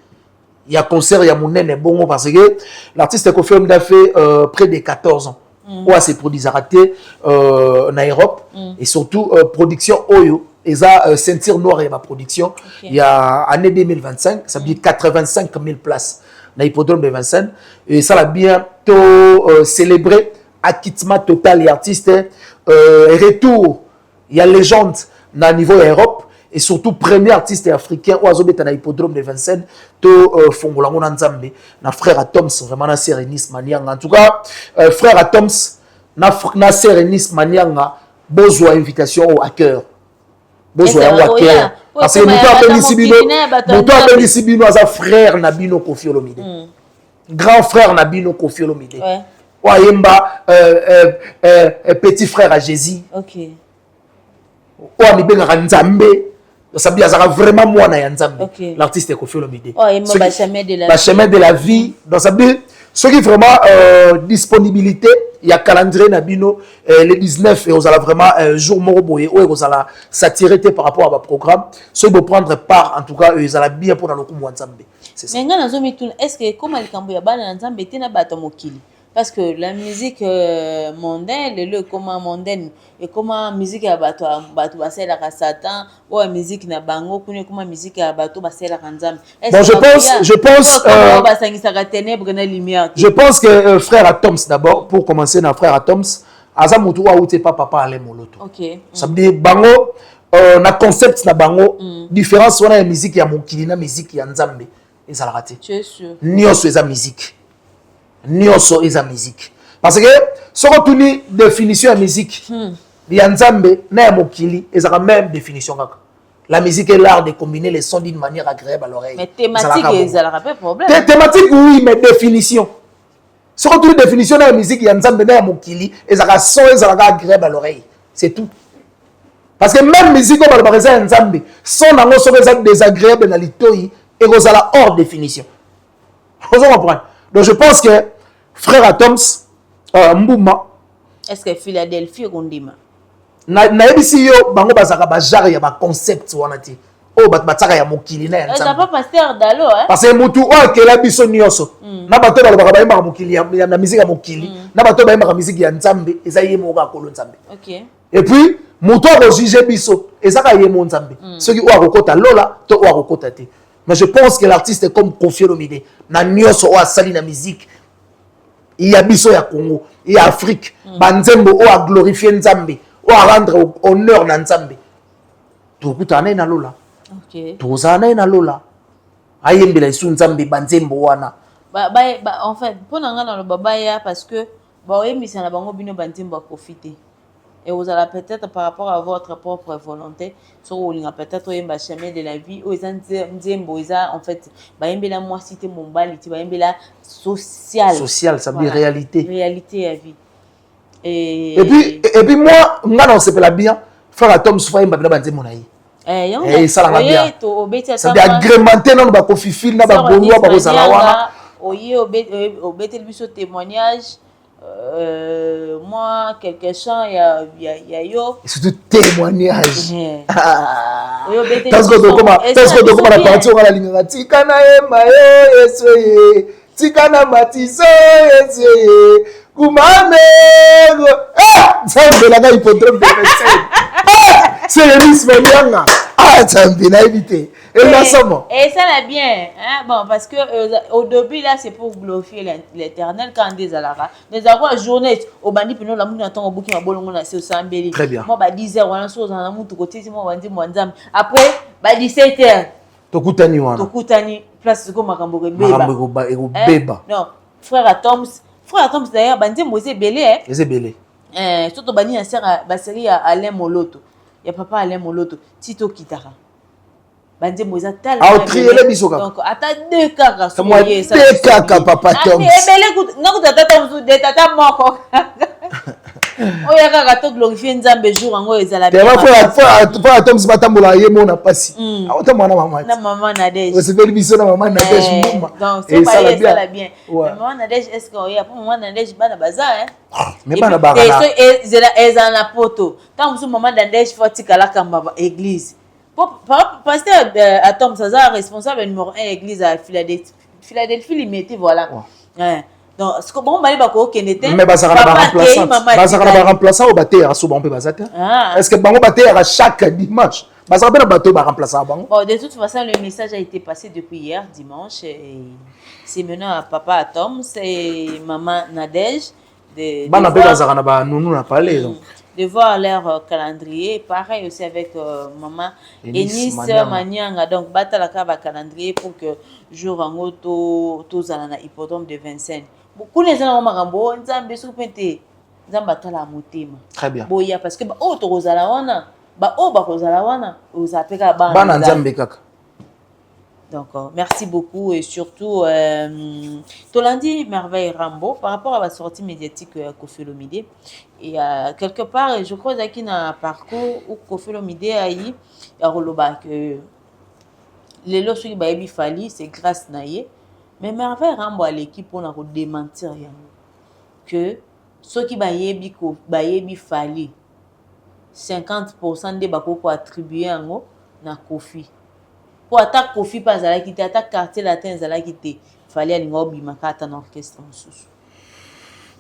il y a concert il y a monene bongo parce que l'artiste Koffi Olomide a fait près de 14 ans. Ou à ses produits ratés en Europe et surtout production Oyo. Et ça, ceinture noire et ma production, il y a année 2025, ça veut dire 85 000 places dans l'hippodrome de Vincennes. Et ça, a bientôt célébré acquittement total et artiste. Retour, il y a légende dans le niveau Europe. et surtout premier artiste africain ou azobeta na hippodrome de Vincennes to fongolango na nzambe na frère Atoms vraiment na Serenis Manianga. En tout cas frère Atoms na Serenis Manianga besoin invitation au hacker. Besoin au hacker parce que muto abengi sibino aza frère Nabino Koffi Olomide. Grand frère Nabino Koffi Olomide. Oyemba petit frère à Jésus. OK. Oami benga nzambe. Ça veut dire vraiment moi na nzambe. L'artiste est Koffi Olomide. Oyemba chemin de la vie. Donc ça veut dire ceux qui vraiment disponibilité, il y a calendrier Nabino le 19 et vous allez vraiment jour moroboye où vous allez s'attirer par rapport à votre programme. Ceux qui vont prendre part en tout cas ils allez bien pour dans le coup nzambe. C'est ça. Mais ngana zo mituna est-ce que comment le kambo ya bana nzambe tena bato mokili? Parce que la musique mondaine, le comment mondaine et comment musique ya bato basela ka Satan ou la musique na bango kune comment musique ya bato basela ka nzambe. Bon, je pense que frère Atoms d'abord pour commencer na frère Atoms aza mutu wa uti papa ale moloto. OK. Ça veut dire bango na concept na bango différence wana ya musique ya mokili na musique ya nzambe ezala raté. Tu es sûr? Nyoso eza musique. Nyoso eza musique. Parce que ce qu'on tuni définition de musique, ya nzambe na ya mokili ezala même définition kaka. La musique est l'art de combiner les sons d'une manière agréable à l'oreille. Mais thématique ezala pas problème. Thématique oui, mais définition. Ce qu'on tuni définition de la musique ya nzambe na ya mokili ezala son ezala agréable à l'oreille. C'est tout. Parce que même musique comme le ya nzambe, son nango so eza désagréable na litoi et rozala hors définition. Vous comprenez? Donc je pense que frère Atoms Mbouma est-ce que Philadelphie Rondima na ebisi yo bango bazaka ba genre ya ba concept wana ti o bataka ya mokili na ya nzambe. Ça pas pasteur Dalo hein parce que mutu o ke la biso nyonso na bato balobaka ba yemba mokili ya na musique ya mokili na bato ba yemba musique ya nzambe eza yemo ka kolo nzambe. OK. Et puis mutu o juger biso ezaka yemo nzambe ceux qui o akokota lola to o akokota te. Mais je pense que l'artiste est comme Koffi Olomide na nyonso o asali na musique. Il y a biso ya Congo, il y a Afrique, banzembo o a glorifier nzambe, o a rendre honneur na nzambe. To kutana na lola. OK. To zana na lola. Ayembela isu nzambe banzembo wana. En fait, pour ngana lo babaya parce que ba oyemisa na bango bino banzembo profiter. Et vous allez peut-être par rapport à votre propre volonté, sur peut-être oyemba chemin de la vie, ou nzembo eza en fait ba yembela moi cité mombali, ba yembela social. Social, ça veut dire réalité. Réalité à vie. Et puis moi, ngana on s'appelle bien, frère Atom soufa yemba bina banzembo na yi. Eh ça la bien. Ça veut agrémenter non ba kofifil na ba bolwa ba kozala wana. Oye obete biso témoignage. Moi, quelque chant, il y a yo. Et surtout témoignage. Parce que la partie on a la ligne. Tikana ema yo yesoye. Tikana matiso yesoye. Kumamego. Ah, ça me l'a gagné pour trop de c'est le risque Manianga. Ah, ça me l'a évité. Et là, ça va. Et ça va bien. Hein? Bon, parce que au début, là, c'est pour glorifier l'éternel quand des alara. Des avoir journée, au bandi, puis nous, la moune attend au bouquin, à bolongo, là, c'est au Sambeli. Très bien. Moi, 10h, on a chose, on a mon tout côté, c'est moi, on dit, moi, après, 17h. Tokutani, wana. Tokutani, place, comme Makambo, Beba. Non, frère Atoms, d'ailleurs, bandi, moi, c'est belé, hein. C'est belé. Surtout, bandi, la série à Alain Moloto. Il y a papa Alain Moloto, Tito Kitara. Bandi moza tal. Ah, trier biso ka. Donc ata deux kaka so moye. Deux kaka papa Tom. Ebele ku ngako tata Tom de tata moko. Oya kaka to glorifier nzambe jour ngo ezala bien. Faut Tom se batambola yemo na pasi. Ah to mwana mama. Na maman Nadège. Vous savez biso na maman Nadège Mbouma. Donc c'est pas ça bien. Maman Nadège est-ce que oya pour maman Nadège bana bazar hein. Mais bana bazar. Et ezala na poto. Tant que maman Nadège faut tikala kamba église. Pasteur Atom Saza, responsable numéro 1 église à Philadelphie. Philadelphie limité, voilà. Ouais. Donc, ce que bon, on va mais Bazara va remplacer. Bazara va remplacer au bâtiment à Souban Bazata. Est-ce que Bango bâtiment à chaque dimanche? Bazara va bâtiment va remplacer à Bango. Bon, de toute façon, le message a été passé depuis hier, dimanche. C'est maintenant à papa Atom, c'est maman Nadège. Bana Bazara na ba nous n'a parlé donc. de voir leur calendrier. Pareil aussi avec maman Enis Manianga. Donc, batalaka va calendrier pour que jour en auto, tous à la hippodrome de Vincennes. Beaucoup les gens ont marambo, ils ont besoin de batala motema. Très bien. Boya parce que oh to rozala wana, oh ba rozala wana, vous appelez à Bana Nzambe kaka. Donc, merci beaucoup et surtout, Tolandi Merveille Rambo, par rapport à la sortie médiatique Koffi Olomide, et quelque part, je crois qu'il y a un parcours où Koffi Olomide a eu, que les lois sur les Fali, c'est grâce Naye, mais Merveille Rambo à l'équipe pour démentir que ceux qui bayebi Fali, 50% des bakoko attribués en Koffi. Pour attaquer Koffi pas à la quitter, attaquer quartier latin à la quitter, il fallait aller au Bimaka dans l'orchestre.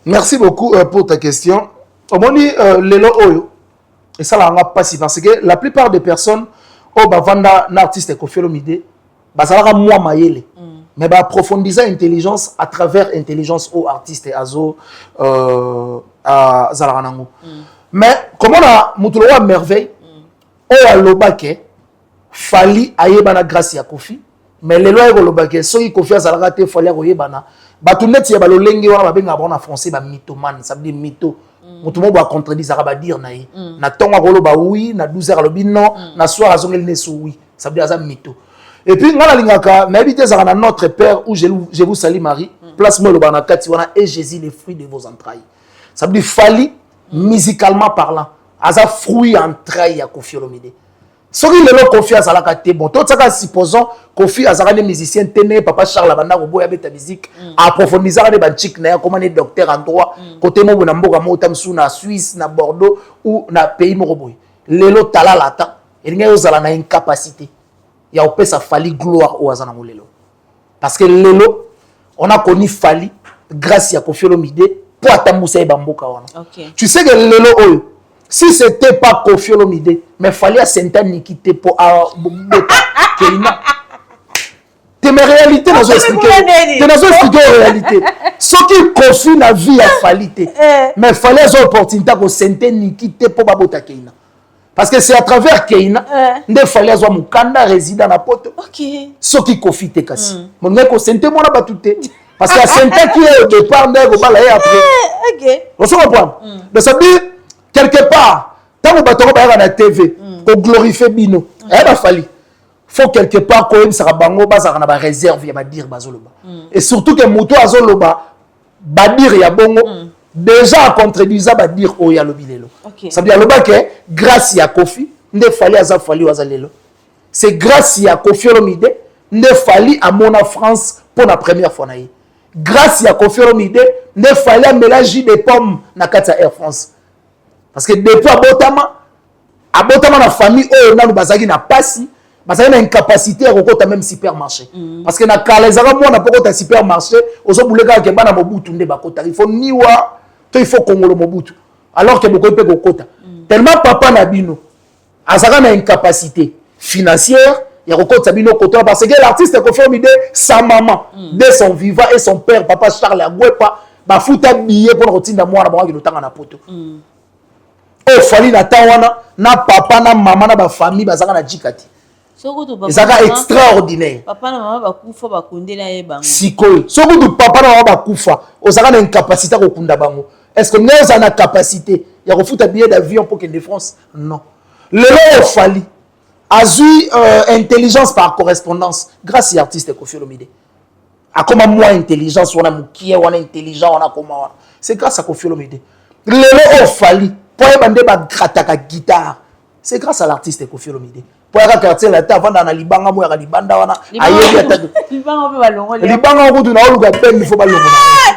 Merci beaucoup pour ta question. Au moins, Lelo Oyo, et ça là, on a pas si parce que la plupart des personnes, vanda l'artiste Koffi Olomide, ça là moi maïle, mais approfondir l'intelligence à travers intelligence au artiste azo à Zalaranango. Mais comment on a Moutoua merveille, au Lobake. Fali ayebana grâce ya Koffi mais lelo ay kolobake soki Koffi azalaka te fali akoyebana batu neti ya balolenge wana babenga bona français ba mythomane ça veut dire mytho mutu mo ba contredire ba dire na ye na tonga koloba oui na 12h alobi non na soir azongeli ne so oui ça veut dire ça mytho et puis ngana lingaka na habité za na notre père où je vous salue Marie place mo loba na kati wana et Jésus les fruits de vos entrailles ça veut dire Fali musicalement parlant aza fruit entrailles ya Koffi Olomide. Si vous avez confiance à la carte, bon, tout ça, supposons Koffi a des musiciens, papa Charles Abanda, Robo, avec ta musique, approfondissant des banchiques, comment les docteurs en droit, côté mo na mboka mo tamsu na Suisse, na Bordeaux ou na pays moroboy. Lelo tala lata, et il y a une incapacité. Il y a sa Fali gloire au Azana Lelo. Parce que Lelo, on a connu Fali grâce à Koffi Olomide pour atamoussa et bamboka. Tu sais que Lelo, si c'était pas Koffi Olomide, mais fallait à Saint-Anne qui était pour Keina. C'est mes réalités, nous expliquer. Nous expliquer en réalité. Ce qui Koffi na vie a fallu, mais fallait des opportunités pour Saint-Anne qui était pour Babota Keina. Parce que c'est à travers Keina, il fallait avoir mon Kanda résident à Poto. Ce qui Koffi te casse. Mon mec au Saint-Anne, moi n'a pas tout. Parce que Saint-Anne qui est au départ, on va aller après. On se comprend. Donc ça veut dire quelque part, tant que vous avez la TV, pour glorifier Bino, il faut quelque part que ça bango basa na ba réserve ya ba dire bazoloba. Et surtout que moto azoloba ba dire ya bongo déjà contredisant ba dire o ya lobilelo. Ça veut dire loba que grâce à Koffi, nde fali aza fali azalelo. C'est grâce à Koffi Olomide, nde fali à Mona France pour la première fois naïe. Grâce à Koffi Olomide, nde fali à mélanger des pommes na kata Air France. Parce que depuis abotama na famille on a bazaki na pasi bazaki na incapacité à kokota même supermarché parce que na kalezaka moi na pokota supermarché ozo buleka ke bana mobutu nde bakota il faut niwa to il faut kongolo mobutu alors que beaucoup peut kokota tellement papa na bino azaka na incapacité financière ya kokota bino kota parce que l'artiste Koffi Olomide sa maman dès son vivant et son père papa Charles Agwepa ba futa billet pour rotinda moi na bango lotanga na poto. Oh, fali na tawana na papa na maman na ba famille bazaka na jikati. Ezaka extraordinaire. Papa na maman bakufa bakundela ye bango. Sikoyo. Soko du papa na maman bakufa, ozaka na incapacité ko kunda bango. Est-ce que nous avons la capacité ya ko futa billet d'avion pour que de France? Non. Le roi fali a eu intelligence par correspondance grâce à l'artiste Koffi Olomide. A comment moi intelligence, on a mukie, on a intelligent, on a comment. C'est grâce à Koffi Olomide. Le roi fali pour bande ba grataka guitare, c'est grâce à l'artiste Koffi Olomide. Pour la quartier la ta vanda na libanga mo ya libanda wana ayebi ata libanga pe balongo libanga ko tuna oluka peine il faut balongo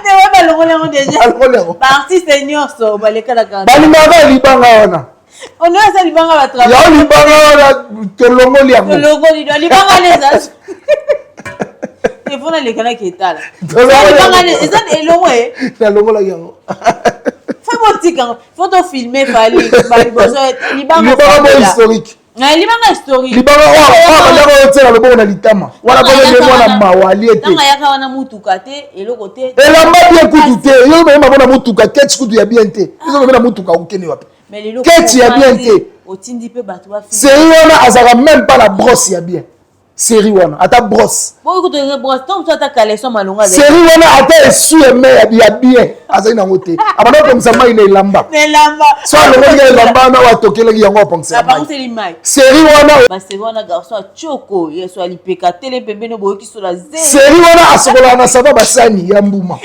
te wa balongo déjà ba artiste nyonso baleka la kanda balimanga libanga wana on a ça libanga ba travail ya libanga wana tolongo liango libanga les as il faut na lekana ki etala libanga les ça elongo na longo la yango faut te filmer fali libanga historique libanga historique libanga wa otela lobo na litama wala ba le mwana mawali ete tanga yaka wana mutuka te eloko te elamba bien kutu te yo me mabona mutuka te kutu ya bien te izo me na mutuka ukeni wapi Mais les Qu'est-ce qu'il y a bien été? Série wana azara même pas la brosse ya bien. Série wana ata brosse. Série wana ata esu eme ya bien. Azali na ngote. Abana comme ça mai na lamba. Soit le monde ya lamba na wa tokele yango pense. Série wana série wana garçon choko, yeso alipeka tele pembeno boyoki so la zé. Série wana asokola na sava basani ya mbuma.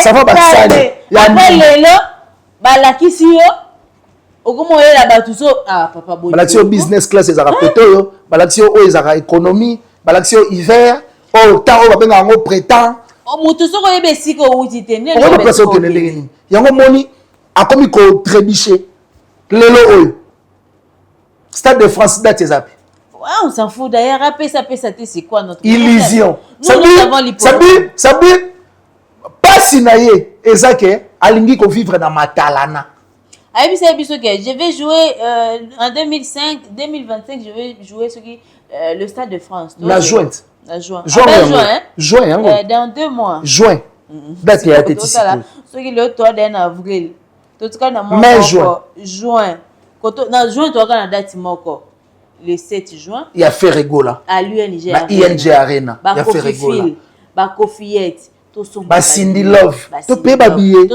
Sava basani ya lelo balakisi yo okomoyela bato so papa boy balakisi yo business class ezaka poto yo balakisi yo oyo ezaka économie balakisi yo hiver oyo temps oyo babenga yango printemps moto soko oyeba esika outi te oyo place okende ndenge nini yango moni akomi kotrébuche lelo oyo Stade de France date ezapi on s'en fout d'ailleurs apesa c'est quoi notre illusion sabi pasi na ye ezake alingi kovivre na matalana. Je vais jouer en 2025, je vais jouer le Stade de France. La jointe. Juin. Dans 2 mois. Juin. Date ya été ici. Ce qui le toit en avril. Tout cas dans mai juin. Juin. Dans juin tu as date moko. Le 7 juin. Il y a Ferregola. À l'UNG. Na ING Arena. Il y a Ferregola. Ba Kofiette. Cindy Love, tu peux babiller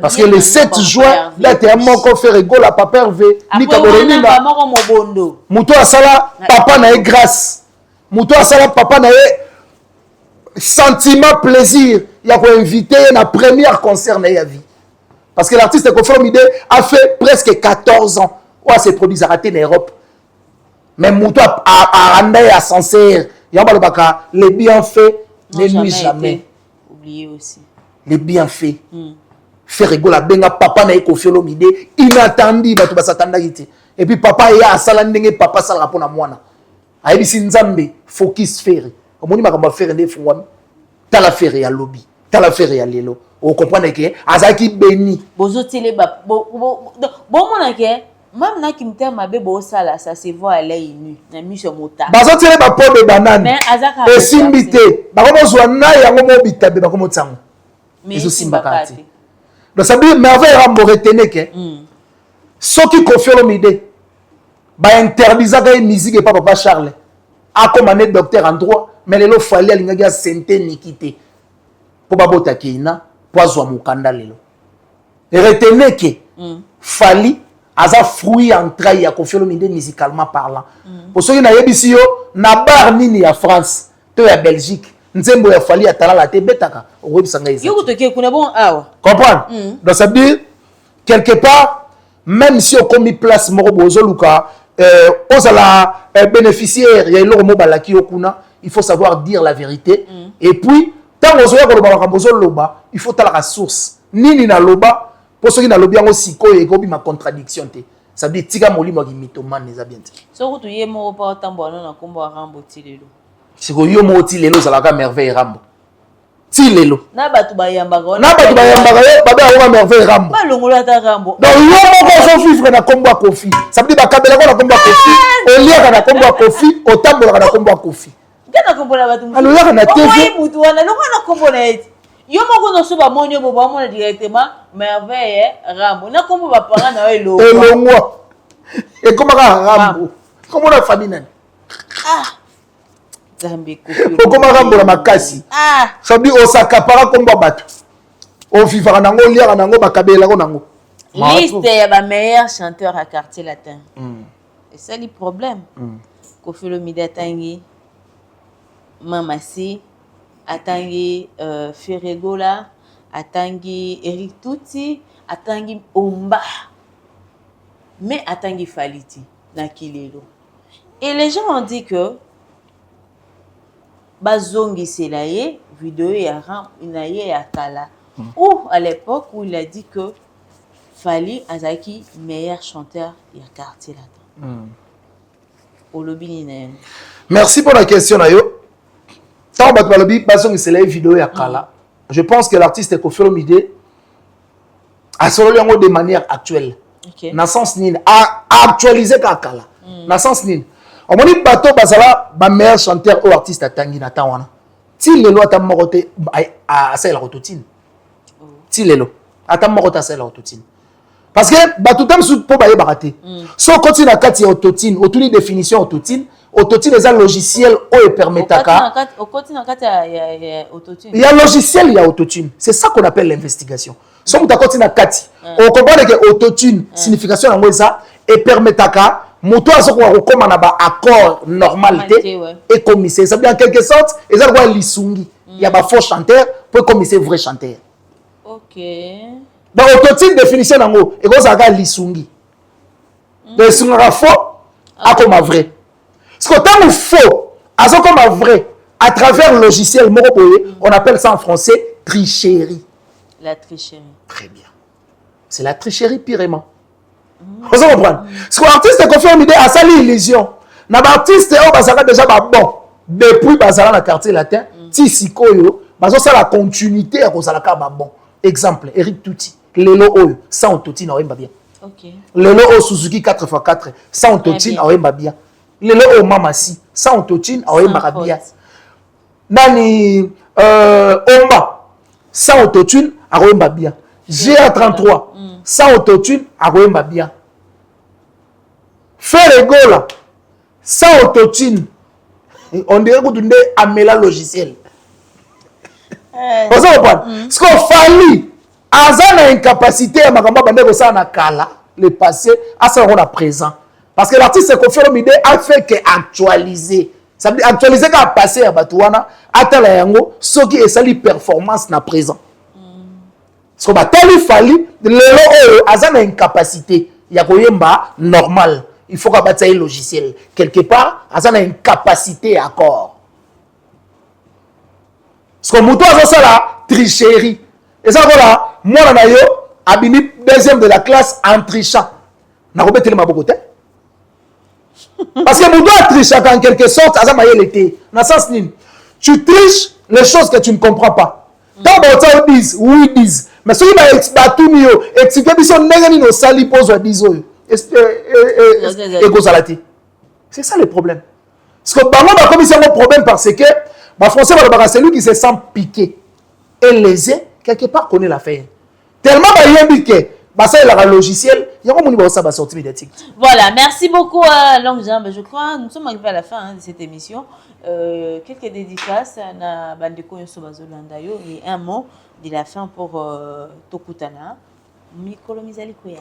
parce que le 7 juin, là tu as mon fait rigolo la papa Hervé, ni kaboleni na muto asala papa na grâce, muto asala papa na sentiment plaisir, il y a invité na première concert na vie parce que l'artiste Koffi Olomide a fait presque 14 ans où s'est produit raté en Europe, mais muto a rendu à sincère, il y a pas les bienfaits ne nuisent jamais. Aussi. Les bienfaits. Faire rigoler benga papa na Koffi Olomide inattendu bato basatanda kiti. Et puis papa ya asala ndenge papa sala rapona mwana. Ayebi sinzambe focus faire. Omoni makambo faire nde fungwami. Tala faire ya lobby. Tala faire ya lelo. O comprendre que azaki béni. Bozo télé ba bon mona ke même na kimter mabe bo sala ça se voit à l'œil nu na mission mota. Bazo télé ba pot de banane. Mais azaka et simbité. Ba ko zwa na yango mo bitabe ba ko motsango. Mais simbakati. Donc ça veut merveille rambo retenir que soki Koffi Olomide ba interdisaka musique et papa Charles a commandé docteur en droit mais lelo fallait alinga ya sente nikité pour ba bota kina poazwa mukanda lelo. Et retenez que fali aza fruit en trahi ya Koffi Olomide musicalement parlant. Pour ceux qui n'avaient pas yo na bar nini ya France to ya Belgique nzembo ya fali atala la te betaka websanga ici. Yo kutoke kuna bon awa. Comprendre? Donc ça veut dire quelque part même si on commis place moko bozo luka osala bénéficiaire ya eloko mo balaki okuna il faut savoir dire la vérité et puis tant ozoya ko loba bozo loba il faut tala la source nini na loba pour ceux qui na lobi yango sikoyo ekobi ma contradiction te ça veut dire tika molimo ki mitomane eza bien te soko to ye mo pa tambo na kombo rambo tilelo siko yo mo tilelo zalaka merveille rambo tilelo na batu bayambaka yo babe awa merveille rambo balongola ta rambo donc yo moko so vivre na kombo ya Koffi ça veut dire bakabela ko na kombo ya Koffi oliaka na kombo ya Koffi otambolaka na kombo ya Koffi ngana kombo na batu alors yaka na TV mutu wana longo na kombo na eti yo moko no so ba monyo bo ba mona directement merveille rambo na kombo ba parents na yo elongwa et comment rambo comment la famille nani Zambe Koffi comment rambo la makasi ça veut dire osakapara kombo bato o vivra nango liaka nango bakabela ko nango liste ya ba meilleurs chanteurs à quartier latin et ça le problème Koffi Olomide atangi Mamasi atangi Ferregola atangi Eric Tuti atangi Omba mais atangi Faliti na Kilelo et les gens ont dit que bazongi selaye vidéo ya ram inaye ya kala ou à l'époque où il a dit que Fali azaki meilleur chanteur ya quartier latin olobini na merci pour la question ayo. Tant que c'est vidéo ya kala. Je pense que l'artiste Koffi Olomide a solo yango de manière actuelle. Na sens nini a actualiser ka kala. Na sens nini. On moni bato bazala ba meilleur chanteur ou artiste atangi na tawana. Ti lelo atamokote a sala rototine. Ti lelo atamokote a sala rototine. parce que batutam sou po baye baraté so continue na kati autotune autotune définition autotune autotune est un logiciel où permetaka il y a logiciel il y a autotune c'est ça qu'on appelle l'investigation so muta continue na kati on comprend que autotune signification yango ça et permetaka moto azo ko koma na ba accord normalité et commissaire ça veut dire en quelque sorte et ça quoi lisungi il y a ba faux chanteur pour commissaire vrai chanteur. OK. Donc autotune définition nango et ça ga lisungi. Donc sunga faux a comme vrai. Ce que tant faux azo comme vrai à travers le logiciel moko on appelle ça en français tricherie. La tricherie. Très bien. C'est la tricherie pirement. Vous comprenez? Ce que l'artiste confirme l'idée à sa illusion. Na ba artiste on basaka déjà ba bon depuis basala na quartier latin ti sikoyo bazo ça la continuité à cause la ka ba bon. Exemple Eric Touti lelo oyo sans autotune na oyemba bien. OK. Lelo o Suzuki 4x4 sans autotune na oyemba bien. Lelo o Mamasi sans autotune na oyemba bien. Nani Omba sans autotune na oyemba bien. GA33 sans autotune na oyemba bien. Ferregola sans autotune on dirait que tu es amela logiciel. Vous comprenez? Ce qu'on fallit à incapacité à makamba bande ça na kala le passé à ça on a présent parce que l'artiste se confie l'idée a fait que actualiser ça veut dire actualiser qu'à passer à batouana atala yango ce qui est sali performance na présent ce qu'on va tellement fallu le à incapacité ya koyemba normal il faut qu'à bataille logiciel quelque part à une capacité accord ce qu'on mouton à ça la tricherie et ça voilà moi na yo abini deuxième de la classe en trichant na robeteli mabokote parce que mouton a triché en quelque sorte à ça maye l'été na sens nini tu triches les choses que tu ne comprends pas tant ba disent oui disent mais ceux qui va expliquer mieux expliquer biso ndenge nini osali pose wa dizo c'est ça le problème parce que bango ba comme c'est un problème parce que ba français ba celui qui se sent piqué et lésé quelque part connaît l'affaire tellement ba yebi que ba ça le logiciel yango moni ba ça ba sortie médiatique. Voilà, merci beaucoup Longue Jambe. Je crois nous sommes arrivés à la fin de cette émission. Quelques dédicaces na bandeko yoso bazolanda yo et un mot de la fin pour Tokutana.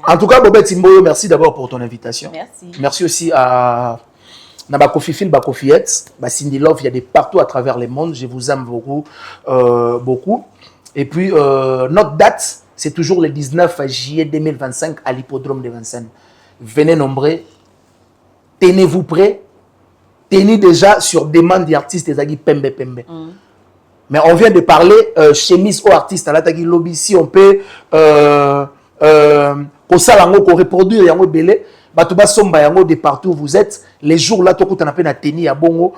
En tout cas, Bobet Timboyo, merci d'abord pour ton invitation. Merci. Merci aussi à Nabakofifil, Bakofiet, Cindy Love, il y a des partout à travers le monde. Je vous aime beaucoup. Beaucoup. Et puis, notre date, c'est toujours le 19 juillet 2025 à l'hippodrome de Vincennes. Venez nombreux. Tenez-vous prêts. Tenez déjà sur demande des artistes des Agui Pembe Pembe. Mais on vient de parler chemise aux artistes. À l'Atagui Lobby, si on peut... ko reproduire yango belé batuba somba yango de partout où vous êtes les jours là to kutana pe na tenir ya bongo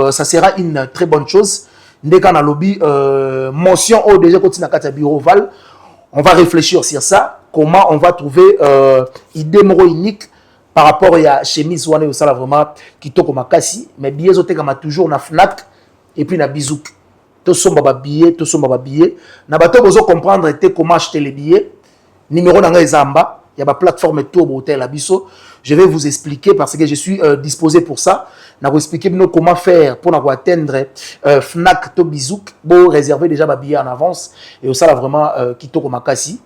ça sera une très bonne chose ndeka na lobby mention au déjà continue kata bureau Val on va réfléchir sur ça comment on va trouver idée moro unique par rapport à chemise wana ça vraiment kitoko makasi mais billets zote kama toujours na Fnac et puis na Bizouk to somba ba billet na bato bozo comprendre comment acheter les billets. Numéro dans les Zamba, il y a ma plateforme Tour Hôtel Abisso. Je vais vous expliquer parce que je suis disposé pour ça. Je vais vous expliquer comment faire pour atteindre Fnac to Bizouk. Bon, réserver déjà ma billet en avance. Et ça, là, vraiment, Kitoko Makasi.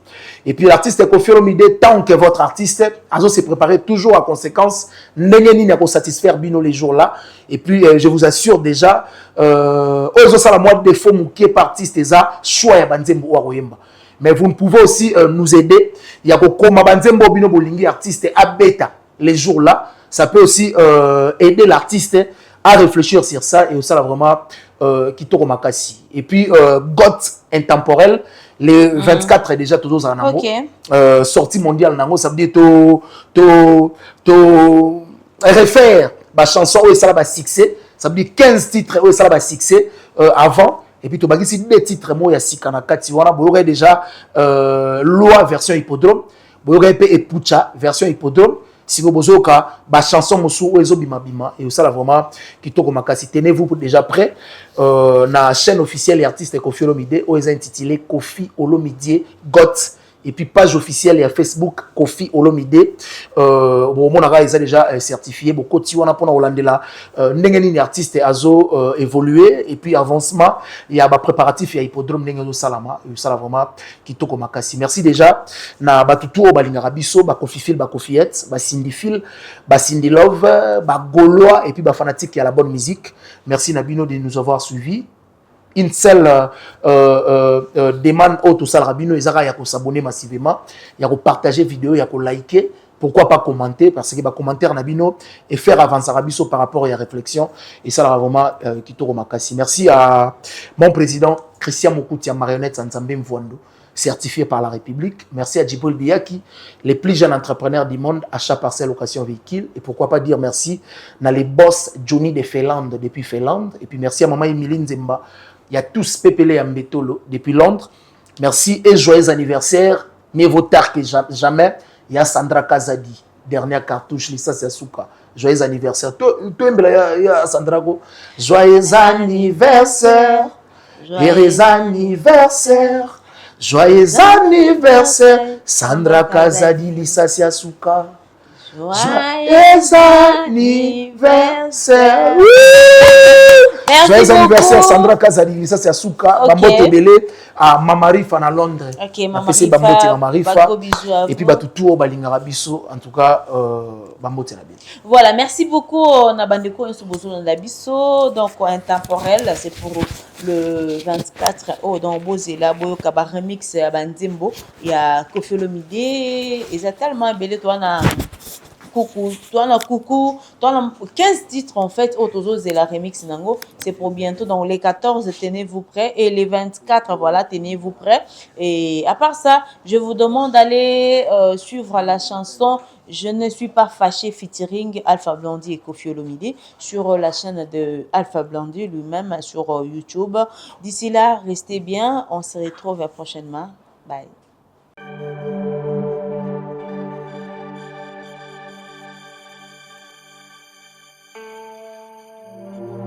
Et puis, l'artiste est confié l'idée, tant que votre artiste a se préparé toujours à conséquence. N'est pas satisfaire Bino les jours là. Et puis, je vous assure déjà, ça la moitié des faux mouquets par artiste et ça, choix ya banzembo ou aroyemba. Mais vous pouvez aussi nous aider. Il y a beaucoup de bino bolingi artiste à bêta les jours là. Ça peut aussi aider l'artiste à réfléchir sur ça et ça là vraiment Kitoko Makasi. Et puis Got intemporel les 24 est déjà toujours en amour. Sortie mondiale nango ça veut dire to refaire ma chanson où ça là va succès. Ça veut dire 15 titres où ça là va succès avant. Et puis, tu as dit des titres, moi, il y a Sikanakati, voilà, vous aurez déjà Loi version hippodrome, vous aurez Epucha version hippodrome, si vous avez une chanson, et ça, là, vraiment, qui tourne Makasi. Tenez-vous déjà prêts. La chaîne officielle et artiste Kofi Olomide, où ils ont intitulé Kofi Olomide Got et puis page officielle et Facebook Kofi Olomide. Bon, mon ara est déjà certifié. Bon, côté on a pour Hollande n'engeni artiste azo évolué et puis avancement. Il y a ba préparatif, il y a hippodrome n'engeni salama, ça vraiment kitoko makasi. Merci déjà na batutu o balinga rabiso, ba Kofi Fil, ba Kofiette, ba Cindy Fil, ba Cindy Love, ba Gaulois et puis ba fanatique qui a la bonne musique. Merci Nabino de nous avoir suivis. Une seule demande au tout ça Rabino Ezara ya ko s'abonner massivement, ya ko partager vidéo, ya ko liker, pourquoi pas commenter parce que ba commentaire Nabino et faire avancer Rabiso par rapport à la réflexion et ça vraiment kitoko makasi. Merci à mon président Christian Mokutia marionnette Nzambe Mvondo certifié par la République. Merci à Djibril Biaki, les plus jeunes entrepreneurs du monde, achat parcelle, location véhicule. Et pourquoi pas dire merci à les boss Johnny de Finlande depuis Finlande. Et puis merci à maman Emilie Nzemba. Il y a tous Pépélé Mbetolo depuis Londres. Merci et joyeux anniversaire. Mieux vaut tard que jamais. Il y a Sandra Kazadi, dernière cartouche, Lisa Sasuka. Joyeux anniversaire. Toi, il y a Sandra Go. Joyeux anniversaire. Joyeux anniversaire. Joyeux anniversaire, Sandra Kazadi, Lisa Siasuka. Joyeux anniversaire. Joyeux anniversaire, Sandra Kazadi, Lisa Siasuka. Bambo Tebele à Mamarifa à Londres. Ok, Mamarifa. Et puis Batutu au Balinga Rabiso. En tout cas, Bambo Tenabi. Voilà, merci beaucoup. Nabandeko Nsubozo Nabiso. Donc, intemporel, c'est pour le 24. Oh, dans Bozela, Boyoka, remix à Bandimbo. Il y a Kofi Olomide. Ils ont tellement belé, toi, na coucou, toi, na coucou. Toi, na 15 titres, en fait, Otozo Zela remix Nango. C'est pour bientôt. Donc, les 14, tenez-vous prêts. Et les 24, voilà, tenez-vous prêts. Et à part ça, je vous demande d'aller suivre la chanson Je ne suis pas fâché featuring Alpha Blondy et Kofi Olomide sur la chaîne de Alpha Blondy lui-même sur YouTube. D'ici là, restez bien. On se retrouve prochainement. Bye.